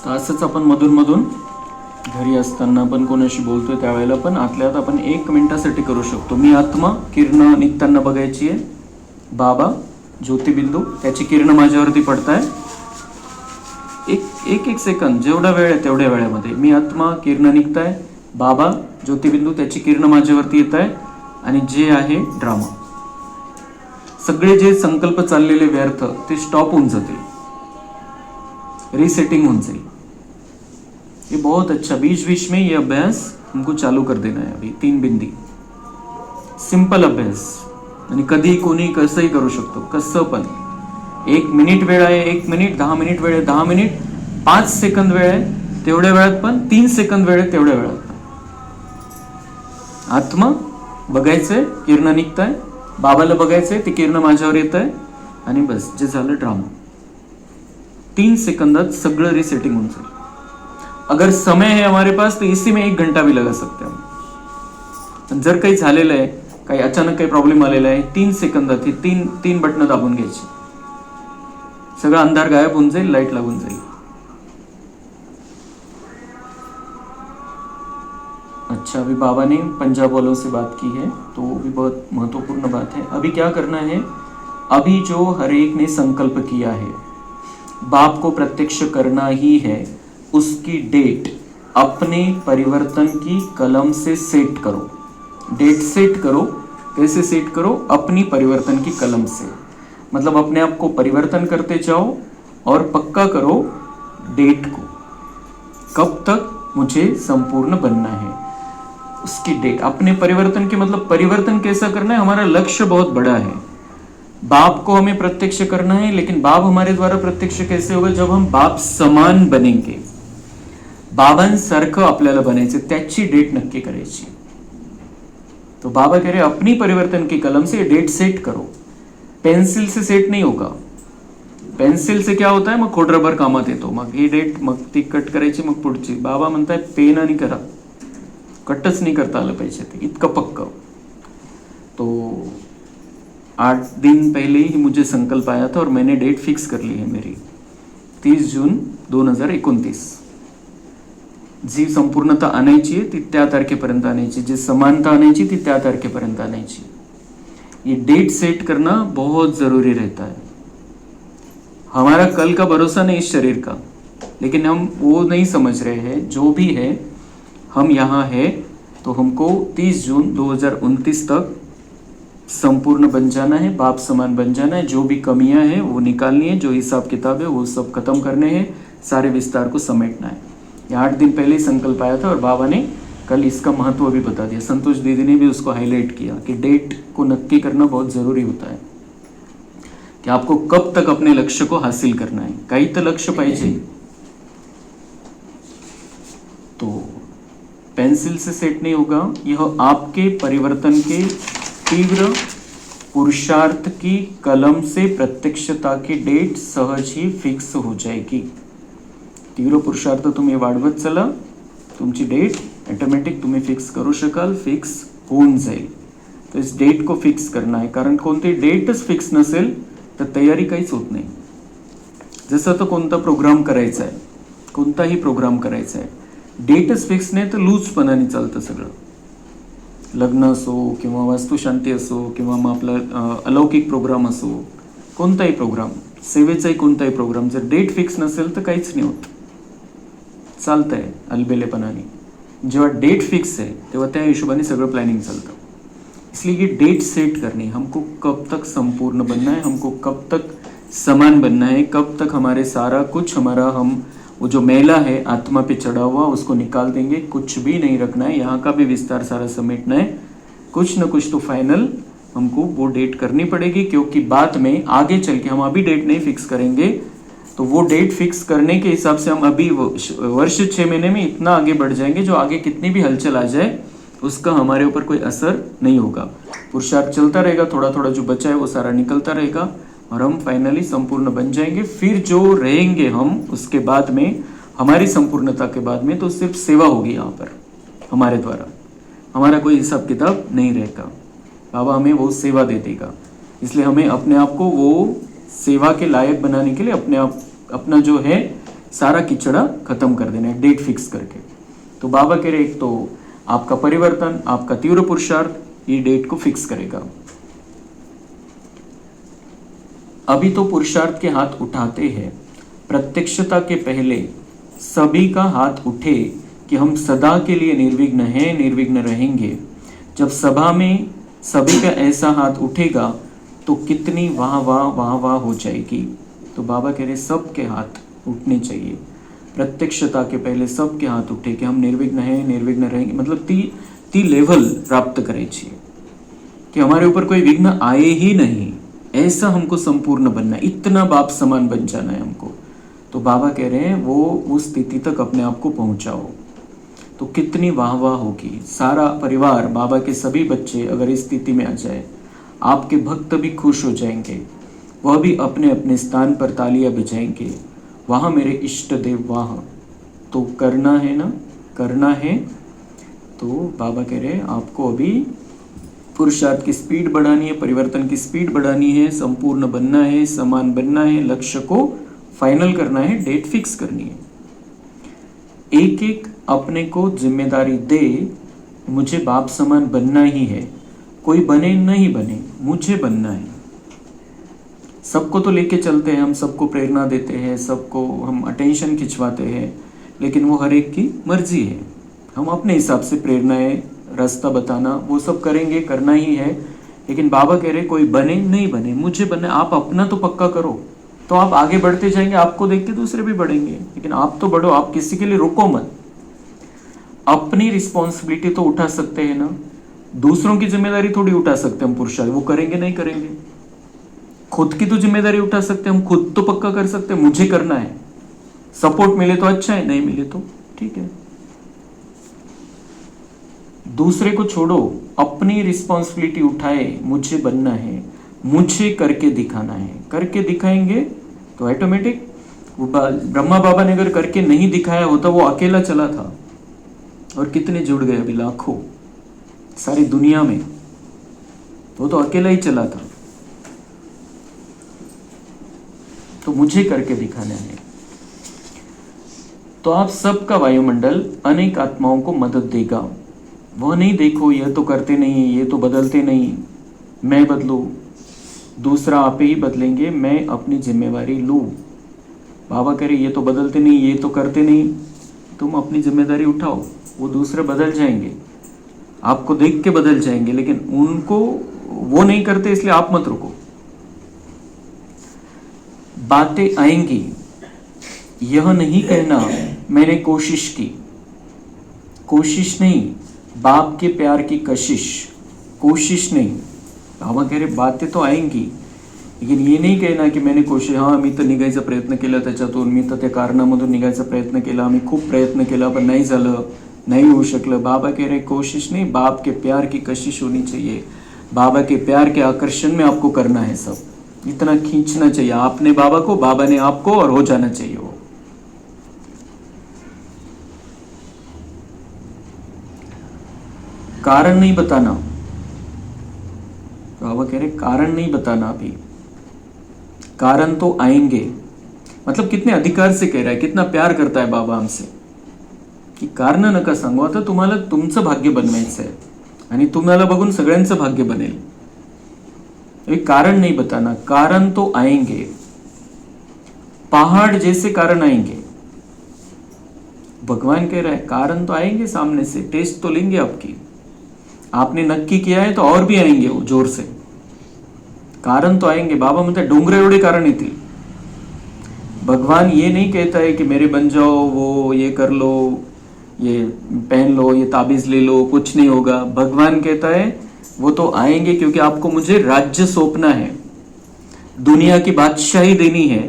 तर असंच आपण मधून मधून घरी असताना पण कोणाशी बोलतोय त्यावेळेला पण आतल्या आत आपण 1 मिनिटासाठी करू शकतो। मी आत्मा, किरण निघताना बघायची आहे, बाबा ज्योतिबिंदू, त्याची किरण माझ्यावरती पडताय। एक सेकंद, जेवढा वेळ आहे तेवढ्या वेळेमध्ये मी आत्मा, किरण निघताय, बाबा ज्योतिबिंदू, त्याची किरण माझ्यावरती येत आहे, आणि जे आहे ड्रामा, सगळे जे संकल्प चाललेले व्यर्थ ते स्टॉप होऊन जातील, रीसेटिंग होऊन जाईल। ये बहुत अच्छा, बीच बीच में ये अभ्यास हमको चालू कर देना है। अभी 3 बिंदी, सिंपल अभ्यास, आणि कधी कोणी कसंही करू शकतो, कसं पण। 1 मिनिट वेळ आहे, 1 मिनिट, 10 मिनिट वेळ आहे, 10 मिनिट, 5 सेकंद वेळ आहे तेवढ्या वेळात पण, 3 सेकंद वेळ आहे तेवढ्या वेळात पण। आत्मा बघायचंय, किरण निघताय, बाबाला बघायचंय, ती किरण माझ्यावर येत आहे, आणि बस जे झालं ड्रामा। 3 सेकंदात सगळं रिसेटिंग होऊन जाईल। अगर समय है हमारे पास तो इसी में 1 घंटा भी लगा सकते हम। जर काही झालेलं आहे, काही अचानक काही प्रॉब्लेम आलेला आहे, 3 सेकंदात ही 3 बटन दाबून घ्यायची, सगळा अंधार गायब होऊन जाईल, लाईट लागून जाईल। अच्छा, अभी बाबा ने पंजाब वालों से बात की है, तो वो भी बहुत महत्वपूर्ण बात है। अभी क्या करना है, अभी जो हर एक ने संकल्प किया है बाप को प्रत्यक्ष करना ही है, उसकी डेट अपने परिवर्तन की कलम से सेट करो। डेट सेट करो, कैसे सेट करो, अपनी परिवर्तन की कलम से, मतलब अपने आप को परिवर्तन करते जाओ और पक्का करो डेट को, कब तक मुझे संपूर्ण बनना है, उसकी डेट। अपने परिवर्तन की मतलब परिवर्तन कैसा करना है, हमारा लक्ष्य बहुत बड़ा है, बाप को हमें प्रत्यक्ष करना है, लेकिन बाप हमारे द्वारा प्रत्यक्ष कैसे होगा? जब हम बाप समान बनेंगे. बाबांसारखं आपल्याला बनायचं, त्याची डेट नक्की करायची. तो बाबा कह रहे अपनी परिवर्तन की कलम से डेट सेट करो. पेन्सिल से सेट नहीं होगा. पेन्सिल से क्या होता है, मग खोड रबर कामात येतो. मग ही डेट, मग ती कट करायची, मग पुढची. बाबा म्हणताय पेनाने करा, कटच नहीं करता आलं पाहिजे, ते इतकं पक्क. तो 8 दिन पहले ही मुझे संकल्प आया था और मैंने डेट फिक्स कर ली है मेरी, 30 जून 2029. जी संपूर्णता आणायची ती त्या तारखेपर्यंत आणायची, जी समानता आणायची ती त्या तारखेपर्यंत आणायची. ये डेट सेट करना बहुत जरूरी रहता है. हमारा कल का भरोसा नहीं इस शरीर का, लेकिन हम वो नहीं समझ रहे हैं. जो भी है हम यहाँ है, तो हमको 30 जून 2029 तक संपूर्ण बन जाना है, बाप समान बन जाना है. जो भी कमियां हैं वो निकालनी है, जो हिसाब किताब है वो सब खत्म करने हैं, सारे विस्तार को समेटना है. ये 8 दिन पहले ही संकल्प आया था और बाबा ने कल इसका महत्व भी बता दिया. संतोष दीदी ने भी उसको हाईलाइट किया कि डेट को नक्की करना बहुत जरूरी होता है, कि आपको कब तक अपने लक्ष्य को हासिल करना है. काही तर लक्ष्य पाहिजे. तो पेंसिल से सेट नहीं होगा. यह आपके परिवर्तन के तीव्र पुरुषार्थ की कलम से प्रत्यक्षता की डेट सहज ही फिक्स हो जाएगी. तीव्र पुरुषार्थ तुम्ही वाढवत चला, तुमची डेट ऑटोमॅटिक तुम्ही फिक्स करू शकाल, फिक्स होऊन जाईल. तर इस डेट को फिक्स करना है, कारण कोणती डेटच फिक्स नसेल तर तयारी काहीच होत नाही. जसं तर कोणता प्रोग्राम करायचा आहे, कोणताही प्रोग्राम करायचा आहे, डेटच फिक्स नाही तर लूजपणाने चालतं सगळं. लग्न असो किंवा वास्तुशांती असो किंवा मग आपला अलौकिक प्रोग्राम असो, कोणताही प्रोग्राम, सेवेचाही कोणताही प्रोग्राम, जर डेट फिक्स नसेल तर काहीच नाही होत, चालतंय अलबेलेपणाने. जेव्हा डेट फिक्स है तेव्हा त्या हिशोबाने सगळं प्लानिंग चलतं. इसलिए ये डेट सेट करनी, हमको कब तक संपूर्ण बनना है, हमको कब तक समान बनना है, कब तक हमारे सारा कुछ हमारा, हम वो जो मैला है आत्मा पे चढ़ा हुआ उसको निकाल देंगे, कुछ भी नहीं रखना है, यहाँ का भी विस्तार सारा समेटना है. कुछ न कुछ तो फाइनल हमको वो डेट करनी पड़ेगी, क्योंकि बाद में आगे चल के, हम अभी डेट नहीं फिक्स करेंगे तो वो डेट फिक्स करने के हिसाब से हम अभी वर्ष 6 महीने में इतना आगे बढ़ जाएंगे, जो आगे कितनी भी हलचल आ जाए उसका हमारे ऊपर कोई असर नहीं होगा. पुरुषार्थ चलता रहेगा, थोड़ा थोड़ा जो बचा है वो सारा निकलता रहेगा और हम फाइनली संपूर्ण बन जाएंगे. फिर जो रहेंगे हम उसके बाद में, हमारी संपूर्णता के बाद में, तो सिर्फ सेवा होगी यहाँ पर हमारे द्वारा, हमारा कोई हिसाब किताब नहीं रहेगा. बाबा हमें वो सेवा दे देगा. इसलिए हमें अपने आप को वो सेवा के लायक बनाने के लिए अपने आप अपना जो है सारा किचड़ा खत्म कर देना है डेट फिक्स करके. तो बाबा कह रहे एक तो आपका परिवर्तन, आपका तीव्र पुरुषार्थ ये डेट को फिक्स करेगा. अभी तो पुरुषार्थ के हाथ उठाते हैं, प्रत्यक्षता के पहले सभी का हाथ उठे कि हम सदा के लिए निर्विघ्न हैं, निर्विघ्न रहेंगे. जब सभा में सभी का ऐसा हाथ उठेगा तो कितनी वाह वाह वाह वाह हो जाएगी. तो बाबा कह रहे सबके हाथ उठने चाहिए. प्रत्यक्षता के पहले सबके हाथ उठे कि हम निर्विघ्न हैं, निर्विघ्न रहेंगे. मतलब ती लेवल प्राप्त करायची कि हमारे ऊपर कोई विघ्न आए ही नहीं, ऐसा हमको संपूर्ण बनना है, इतना बाप समान बन जाना है हमको. तो बाबा कह रहे हैं वो उस स्थिति तक अपने आप को पहुंचाओ. तो कितनी वाह वाह होगी. सारा परिवार, बाबा के सभी बच्चे अगर इस स्थिति में आ जाए, आपके भक्त भी खुश हो जाएंगे, वह भी अपने अपने स्थान पर तालियां बजाएंगे, वहाँ मेरे इष्ट देव वाह. तो करना है ना, करना है. तो बाबा कह रहे हैं आपको अभी पुरुषार्थ की स्पीड बढ़ानी है, परिवर्तन की स्पीड बढ़ानी है, संपूर्ण बनना है, समान बनना है, लक्ष्य को फाइनल करना है, डेट फिक्स करनी है. एक एक अपने को जिम्मेदारी दे, मुझे बाप समान बनना ही है. कोई बने नहीं बने, मुझे बनना है. सबको तो लेके चलते हैं हम, सबको प्रेरणा देते हैं, सबको हम अटेंशन खिंचवाते हैं, लेकिन वो हर एक की मर्जी है. हम अपने हिसाब से प्रेरणाएं, रास्ता बताना वो सब करेंगे, करना ही है. लेकिन बाबा कह रहे कोई बने नहीं बने, मुझे बनना. आप अपना तो पक्का करो, तो आप आगे बढ़ते जाएंगे, आपको देख के दूसरे भी बढ़ेंगे. लेकिन आप तो बढ़ो, आप किसी के लिए रुको मत. अपनी रिस्पॉन्सिबिलिटी तो उठा सकते हैं ना, दूसरों की जिम्मेदारी थोड़ी उठा सकते हैं हम पुरुषार्थ. वो करेंगे नहीं करेंगे, खुद की तो जिम्मेदारी उठा सकते हैं, हम खुद तो पक्का कर सकते हैं मुझे करना है, सपोर्ट मिले तो अच्छा है, नहीं मिले तो ठीक है। दूसरे को छोड़ो, अपनी रिस्पॉन्सिबिलिटी उठाए, मुझे बनना है, मुझे करके दिखाना है। करके दिखाएंगे तो ऑटोमेटिक, ब्रह्मा बाबा ने अगर करके नहीं दिखाया होता, वो अकेला चला था, और कितने जुड़ गए अभी, लाखों, सारी दुनिया में, वो तो अकेला ही चला था। तो मुझे करके दिखाना है। तो आप सबका वायुमंडल अनेक आत्माओं को मदद देगा। वह नहीं देखो यह तो करते नहीं, ये तो बदलते नहीं, मैं बदलूं, दूसरा आप ही बदलेंगे, मैं अपनी जिम्मेवारी लूं। बाबा कह रहे ये तो बदलते नहीं, ये तो करते नहीं, तुम अपनी जिम्मेदारी उठाओ, वो दूसरे बदल जाएंगे, आपको देख के बदल जाएंगे, लेकिन उनको वो नहीं करते, इसलिए आप मत रुको। बातें आएंगी, यह नहीं कहना मैंने कोशिश की, कोशिश नहीं, बाप के प्यार की कशिश, कोशिश नहीं। बाबा कह रहे बातें तो आएंगी, लेकिन ये नहीं कहना की मैंने कोशिश, हाँ मी तर निघायचा प्रयत्न केला त्याच्यातून, मी तर त्या कारणामधून निघायचा प्रयत्न केला, मी खूप प्रयत्न केला पण नाही झालं, नहीं हो शकलं। बाबा कह रहे कोशिश नहीं, बाप के प्यार की कशिश होनी चाहिए, बाबा के प्यार के आकर्षण में आपको करना है, सब इतना खींचना चाहिए, आपने बाबा को, बाबा ने आपको, और हो जाना चाहिए वो। कारण नहीं बताना, बाबा कह रहे कारण नहीं बताना अभी, कारण तो आएंगे। मतलब कितने अधिकार से कह रहा है, कितना प्यार करता है बाबा हमसे, की कारण नका सांगू, आता तुम्हाला तुमचं भाग्य बनवायचं आहे आणि तुम्हाला बघून सगळ्यांचं भाग्य बनेल। कारण नहीं बताना, कारण तो आएंगे, पहाड़ जैसे कारण आएंगे। भगवान कह रहा है कारण तो आएंगे सामने से, टेस्ट तो लेंगे आपकी, आपने नक्की किया है तो और भी आएंगे वो जोर से, कारण तो आएंगे। बाबा म्हणतात डोंगर एवढे कारण येतील। भगवान ये नहीं कहता है कि मेरे बन जाओ, वो ये कर लो, ये पहन लो, ये ताबीज ले लो, कुछ नहीं होगा। भगवान कहता है वो तो आएंगे, क्योंकि आपको मुझे राज्य सौंपना है, दुनिया की बादशाही देनी है,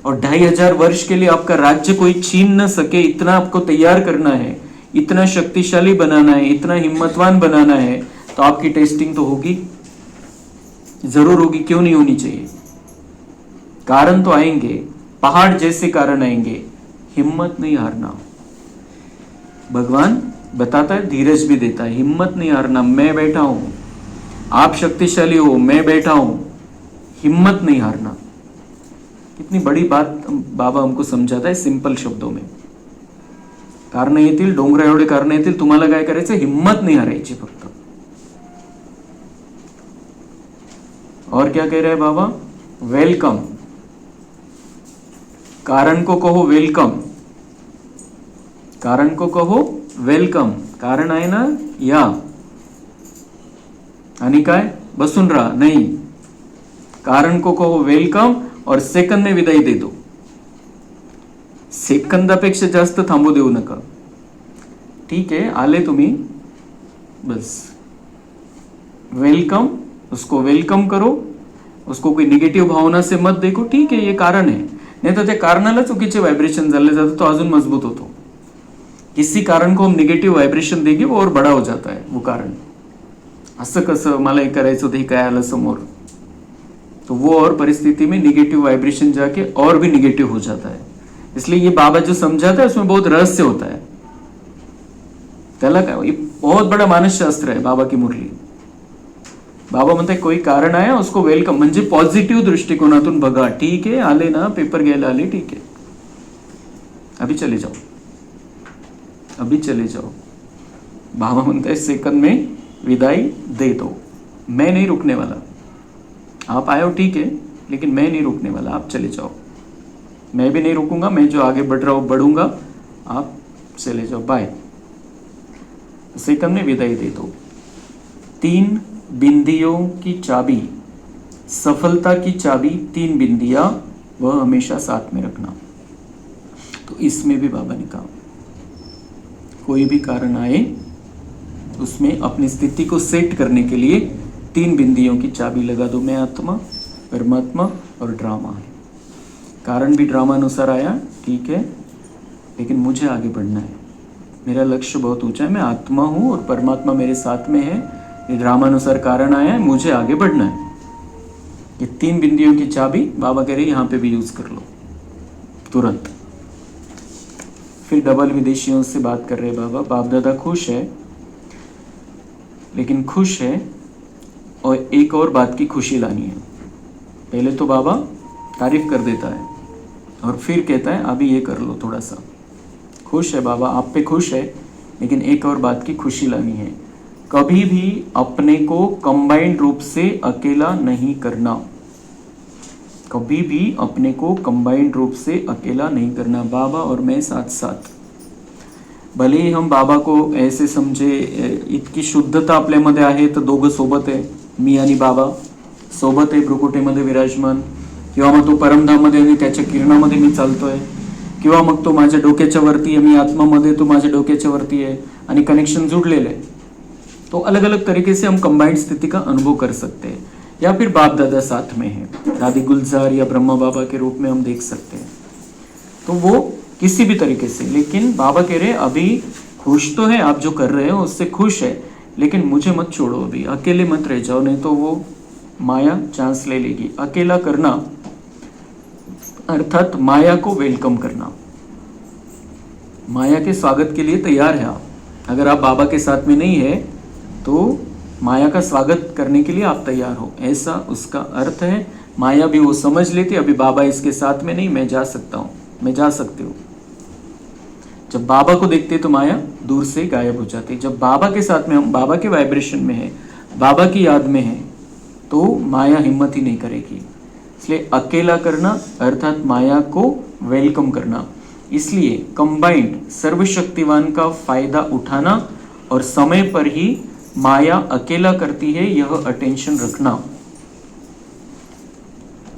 और 2500 वर्ष के लिए आपका राज्य कोई छीन न सके, इतना आपको तैयार करना है, इतना शक्तिशाली बनाना है, इतना हिम्मतवान बनाना है। तो आपकी टेस्टिंग तो होगी, जरूर होगी, क्यों नहीं होनी चाहिए। कारण तो आएंगे, पहाड़ जैसे कारण आएंगे, हिम्मत नहीं हारना। भगवान बताता है, धीरज भी देता है, हिम्मत नहीं हारना, मैं बैठा हूं, आप शक्तिशाली हो, मैं बैठा हूं, हिम्मत नहीं हारना। कितनी बड़ी बात बाबा हमको समझाता है सिंपल शब्दों में। कारण येतील, डोंगर एवढे कारण येतील, तुम्हाला काय करायचं, हिम्मत नहीं हारायची फक्त। और क्या कह रहे हैं बाबा, वेलकम, कारण को कहो वेलकम, कारण को कहो वेलकम, कारण आहे ना या, आणि काय बसून राहा नहीं, कारण को कहो वेलकम, और सेकंद में विदाई दे दो, सेकंदापेक्षा जास्त थांबू देऊ नका। ठीक है, आले तुम्ही, बस वेलकम, उसको वेलकम करो, उसको कोई निगेटिव्ह भावना से मत देखो। ठीक है, ये कारण है, नहीं तर त्या कारणाला चुकीचे व्हायब्रेशन झाले जाते, तो अजून मजबूत होतो। किसी कारण को हम निगेटिव्ह व्हायब्रेशन देंगे, वो और बड़ा हो जाता है वो कारण। असं कसं, मला हे करायचं होतं, हे काय आलं समोर, तो वो और परिस्थिति में निगेटिव वाइब्रेशन जाके और भी निगेटिव हो जाता है। इसलिए ये बाबा जो समझाता है उसमें बहुत रहस्य होता है। त्याला काय, ये बहुत बड़ा मानस शास्त्र है बाबा की मुरली। बाबा म्हणतात कोई कारण आहे, उसको वेलकम, म्हणजे पॉझिटिव्ह दृष्टिकोनातून बघा। ठीक आहे, आले ना, पेपर घ्यायला आले, ठीक है, अभी चले जाओ, अभी चले जाओ। बाबा म्हणता है सेकंड में विदाई दे दो, मैं नहीं रुकने वाला, आप आए हो ठीक है, लेकिन मैं नहीं रुकने वाला, आप चले जाओ, मैं भी नहीं रुकूंगा, मैं जो आगे बढ़ रहा हूं बढ़ूंगा, आप चले जाओ, बाय। सेकंड में विदाई दे दो। 3 बिंदियों की चाबी, सफलता की चाबी 3 बिंदियां, वह हमेशा साथ में रखना। तो इसमें भी बाबा ने कहा कोई भी कारण आए, उसमें अपनी स्थिति को सेट करने के लिए 3 बिंदियों की चाबी लगा दो। मैं आत्मा, परमात्मा और ड्रामा है। कारण भी ड्रामा अनुसार आया, ठीक है, लेकिन मुझे आगे बढ़ना है, मेरा लक्ष्य बहुत ऊंचा है, मैं आत्मा हूँ और परमात्मा मेरे साथ में है। ये ड्रामा अनुसार कारण आया है, मुझे आगे बढ़ना है। ये 3 बिंदियों की चाबी बाबा कह रहे यहाँ पे भी यूज कर लो तुरंत। फिर डबल विदेशियों से बात कर रहे बाबा। बाप दादा खुश है, लेकिन खुश है और एक और बात की खुशी लानी है। पहले तो बाबा तारीफ कर देता है और फिर कहता है अभी ये कर लो थोड़ा सा। खुश है बाबा, आप पे खुश है, लेकिन एक और बात की खुशी लानी है। कभी भी अपने को कंबाइंड रूप से अकेला नहीं करना, कभी भी अपने को कंबाइंड रूप से अकेला नहीं करना। बाबा और मैं साथ साथ, भले ही हम बाबा को ऐसे समजे इतकी शुद्धता आपल्यामध्ये आहे तर दोघं सोबत आहे, मी आणि बाबा सोबत आहे भ्रुकुटीमध्ये विराजमान, किंवा मग तो परमधाममध्ये आणि त्याच्या किरणामध्ये मी चालतोय, किंवा मग तो माझ्या डोक्याच्या वरती आहे, मी आत्मामध्ये, तो माझ्या डोक्याच्या वरती आहे आणि कनेक्शन जुड़लेलं है। तो अलग अलग तरीके से हम कंबाइंड स्थिति का अनुभव कर सकते हैं, या फिर बाप दादा साथ में है, दादी गुलजार या ब्रह्मा बाबा के रूप में हम देख सकते हैं। तो वो किसी भी तरीके से, लेकिन बाबा कह रहे अभी खुश तो है, आप जो कर रहे हो उससे खुश है, लेकिन मुझे मत छोड़ो, अभी अकेले मत रह जाओ, नहीं तो वो माया चांस ले लेगी। अकेला करना अर्थात माया को वेलकम करना, माया के स्वागत के लिए तैयार है आप। अगर आप बाबा के साथ में नहीं है तो माया का स्वागत करने के लिए आप तैयार हो, ऐसा उसका अर्थ है। माया भी वो समझ लेती, अभी बाबा इसके साथ में नहीं, मैं जा सकता हूँ, मैं जा सकती हूँ। जब बाबा को देखते तो माया दूर से गायब हो जाती। जब बाबा के साथ में हम बाबा के वाइब्रेशन में है, बाबा की याद में है, तो माया हिम्मत ही नहीं करेगी। इसलिए अकेला करना अर्थात माया को वेलकम करना। इसलिए कंबाइंड सर्वशक्तिवान का फायदा उठाना और समय पर ही माया अकेला करती है, यह अटेंशन रखना।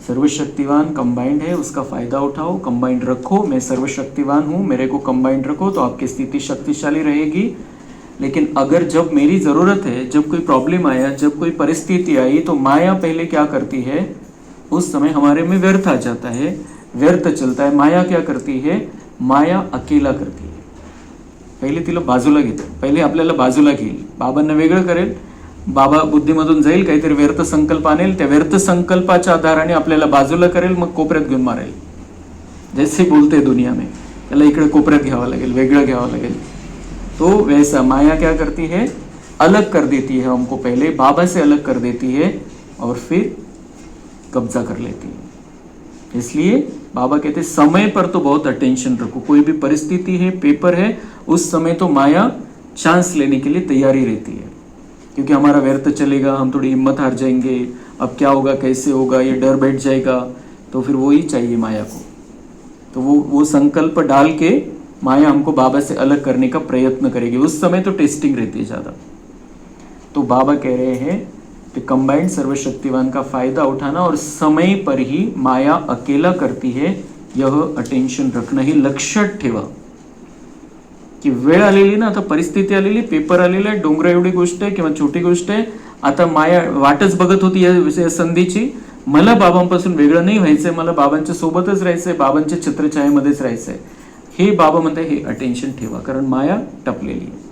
सर्वशक्तिवान कंबाइंड है, उसका फायदा उठाओ, कंबाइंड रखो। मैं सर्वशक्तिवान हूं, मेरे को कंबाइंड रखो तो आपकी स्थिति शक्तिशाली रहेगी। लेकिन अगर जब मेरी जरूरत है, जब कोई प्रॉब्लम आया, जब कोई परिस्थिति आई, तो माया पहले क्या करती है, उस समय हमारे में व्यर्थ आ जाता है, व्यर्थ चलता है। माया क्या करती है, माया अकेला करती है, पहिले तिला बाजूला घेते, पहिले आपल्याला बाजूला घेईल, बाबांना वेगळं करेल, बाबा बुद्धीमधून जाईल, काहीतरी व्यर्थ संकल्प आणेल, त्या व्यर्थ संकल्पाच्या आधाराने आपल्याला बाजूला करेल, मग कोपऱ्यात घेऊन मारेल। जैसे बोलते दुनिया में, त्याला इकडे कोपऱ्यात घ्यावं लागेल, वेगळं घ्यावं लागेल। तो वैसा माया क्या करती है, अलग कर देती है हमको, पहले बाबा से अलग कर देती है और फिर कब्जा कर लेती है। इसलिए बाबा कहते समय पर तो बहुत अटेंशन रखो, कोई भी परिस्थिति है, पेपर है, उस समय तो माया चांस लेने के लिए तैयारी रहती है, क्योंकि हमारा व्यर्थ चलेगा, हम थोड़ी हिम्मत हार जाएंगे, अब क्या होगा, कैसे होगा, ये डर बैठ जाएगा, तो फिर वो ही चाहिए माया को। तो वो संकल्प डाल के माया हमको बाबा से अलग करने का प्रयत्न करेगी, उस समय तो टेस्टिंग रहती है ज़्यादा। तो बाबा कह रहे हैं कि कंबाइंड सर्वशक्तिवान का फायदा उठाना और समय पर ही माया अकेला करती है, यह अटेंशन रखणं, ही लक्षात ठेवा की वेळ आलेली ना, आता परिस्थिती आलेली, पेपर आलेला आहे, डोंगर एवढी गोष्ट आहे किंवा छोटी गोष्ट आहे, आता माया वाटच बघत होती या संधीची, मला बाबांपासून वेगळं नाही व्हायचंय, मला बाबांच्या सोबतच राहायचंय, बाबांच्या छत्रछायेमध्येच राहायचंय, हे बाबा म्हणते, हे अटेंशन ठेवा, कारण माया टपलेली है।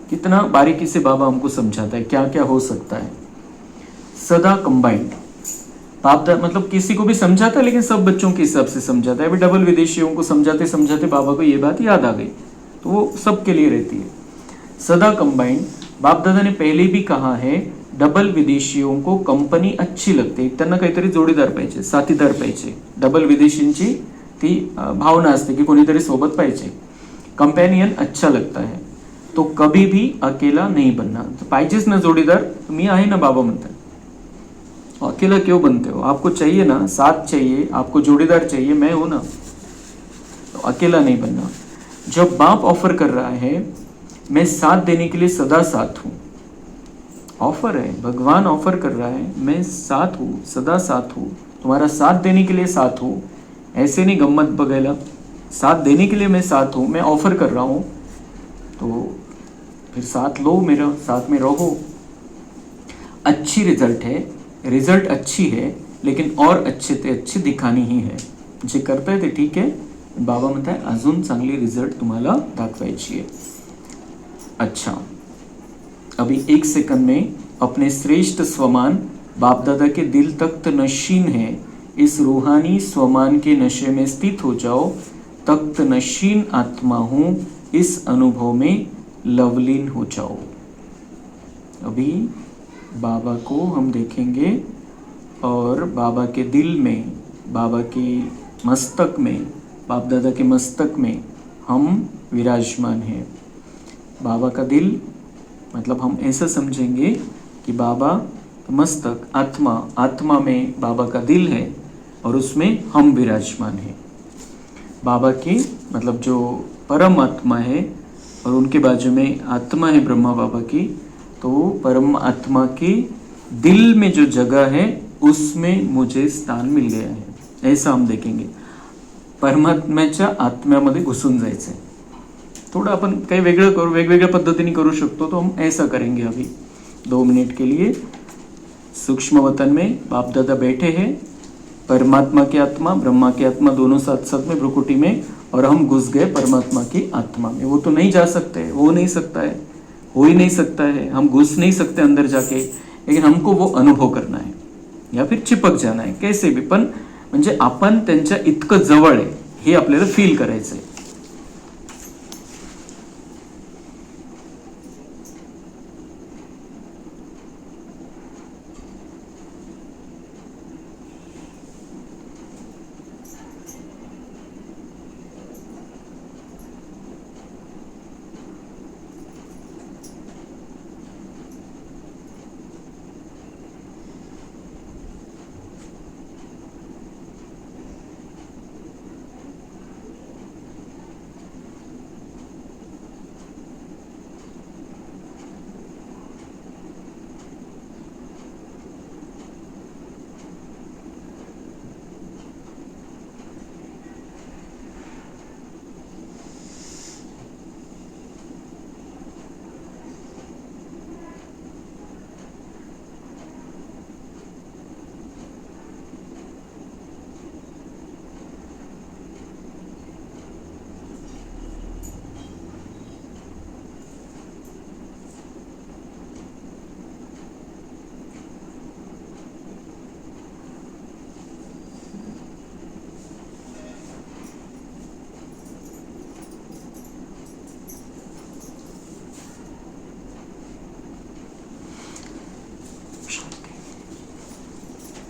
कितना बारीकी से बाबा हमको समझाता है क्या क्या हो सकता है। सदा कंबाइंड बाप मतलब किसी को भी समझाता है, लेकिन सब बच्चों के हिसाब से समझाता है। अभी डबल विदेशियों को समझाते समझाते बाबा को ये बात याद आ गई, तो वो सबके लिए रहती है। सदा कंबाइंड, बाप दादा ने पहले भी कहा है, डबल विदेशियों को कंपनी अच्छी लगते, त्यांना काहीतरी जोडीदार पाहिजे, साथीदार पाहिजे। डबल विदेशींची ती भावना असते की कोणीतरी सोबत पाहिजे, कंपॅनियन अच्छा लगता है। तो कभी भी अकेला नहीं बनना, तो पाहिजेच ना जोडीदार, मी आहे ना, बाबा म्हणतात। अकेला क्यों बनते हो, आपको चाहिए ना, साथ चाहिए, आपको जोड़ीदार चाहिए, मैं हूं ना, तो अकेला नहीं बनना। जब बाप ऑफर कर रहा है, मैं साथ देने के लिए सदा साथ हूं, ऑफर है, भगवान ऑफर कर रहा है, मैं साथ हूं, सदा साथ हूं, तुम्हारा साथ देने के लिए साथ हूं, ऐसे नहीं गम्मत बघायला, साथ देने के लिए मैं साथ हूं, मैं ऑफर कर रहा हूं, तो फिर साथ लो, मेरा साथ में रहो। अच्छी रिजल्ट है, रिजल्ट अच्छी है, लेकिन और अच्छे ते अच्छी दिखाणी ही है. जे करताय ते ठीक आहे, बाबा म्हणताय अजून चांगली रिझल्ट तुम्हाला दाखवायची आहे. अच्छा, अभी 1 सेकंड में अपने श्रेष्ठ स्वमान बाप दादा के दिल तख्त नशीन है, इस रूहानी स्वमान के नशे में स्थित हो जाओ. तख्त नशीन आत्मा हूं, इस अनुभव में लवलीन हो जाओ. अभी बाबा को हम देखेंगे और बाबा के दिल में, बाबा के मस्तक में, बाप दादा के मस्तक में हम विराजमान हैं. बाबा का दिल मतलब हम ऐसा समझेंगे कि बाबा मस्तक आत्मा, आत्मा में बाबा का दिल है और उसमें हम विराजमान हैं. बाबा की मतलब जो परम आत्मा है और उनके बाजू में आत्मा है ब्रह्मा बाबा की, तो परम आत्मा की दिल में जो जगह है उसमें मुझे स्थान मिल गया है, ऐसा हम देखेंगे. परमात्म्याच्या आत्म्यामध्ये घुसून जायचं आहे. थोड़ा अपन काही वेगळं करू, वेगवेगळ्या पद्धतीने करू शकतो, तो हम ऐसा करेंगे. अभी 2 मिनट के लिए सूक्ष्म वतन में बाप दादा बैठे हैं, परमात्मा की आत्मा ब्रह्मा की आत्मा दोनों साथ साथ में भ्रुकुटी में, और हम घुस गए परमात्मा की आत्मा में. वो तो नहीं जा सकते, हो नहीं सकता है, हो ही नहीं सकता है, हम घुस नहीं सकते अंदर जाके, लेकिन हमको वो अनुभव करना है या फिर चिपक जाना है, कैसे भी. पण म्हणजे आपण त्यांच्या इतकं जवळ आहे हे आपल्याला फील करायचं आहे.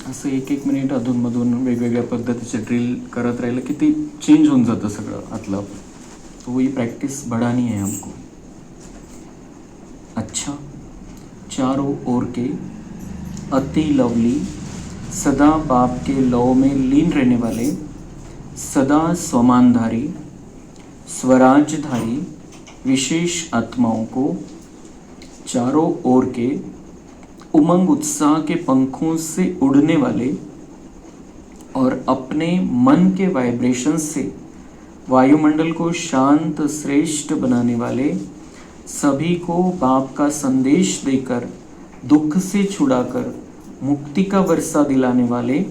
असं 1-1 मिनिट अधूनमधून वेगवेगळ्या पद्धतीचे ड्रिल करत राहिलं की ते चेंज होऊन जातं सगळं आतलं. तो वही प्रैक्टिस बढ़ानी है हमको. अच्छा, चारों ओर के अति लवली, सदा बाप के लौ में लीन रहने वाले, सदा स्वमानधारी, स्वराजधारी विशेष आत्माओं को चारों ओर के उमंग उत्साह के पंखों से उड़ने वाले और अपने मन के वाइब्रेशन से वायुमंडल को शांत श्रेष्ठ बनाने वाले, सभी को बाप का संदेश देकर दुख से छुड़ाकर मुक्ति का वर्षा दिलाने वाले,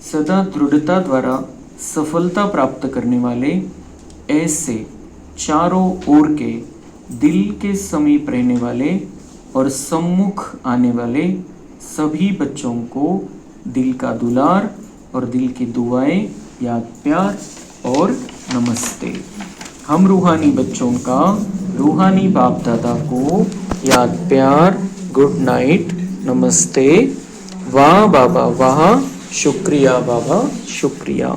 सदा दृढ़ता द्वारा सफलता प्राप्त करने वाले, ऐसे चारों ओर के दिल के समीप रहने वाले और सम्मुख आने वाले सभी बच्चों को दिल का दुलार और दिल की दुआएं, याद प्यार और नमस्ते. हम रूहानी बच्चों का रूहानी बाप दादा को याद प्यार, गुड नाइट, नमस्ते. वाह बाबा वाह, शुक्रिया बाबा शुक्रिया.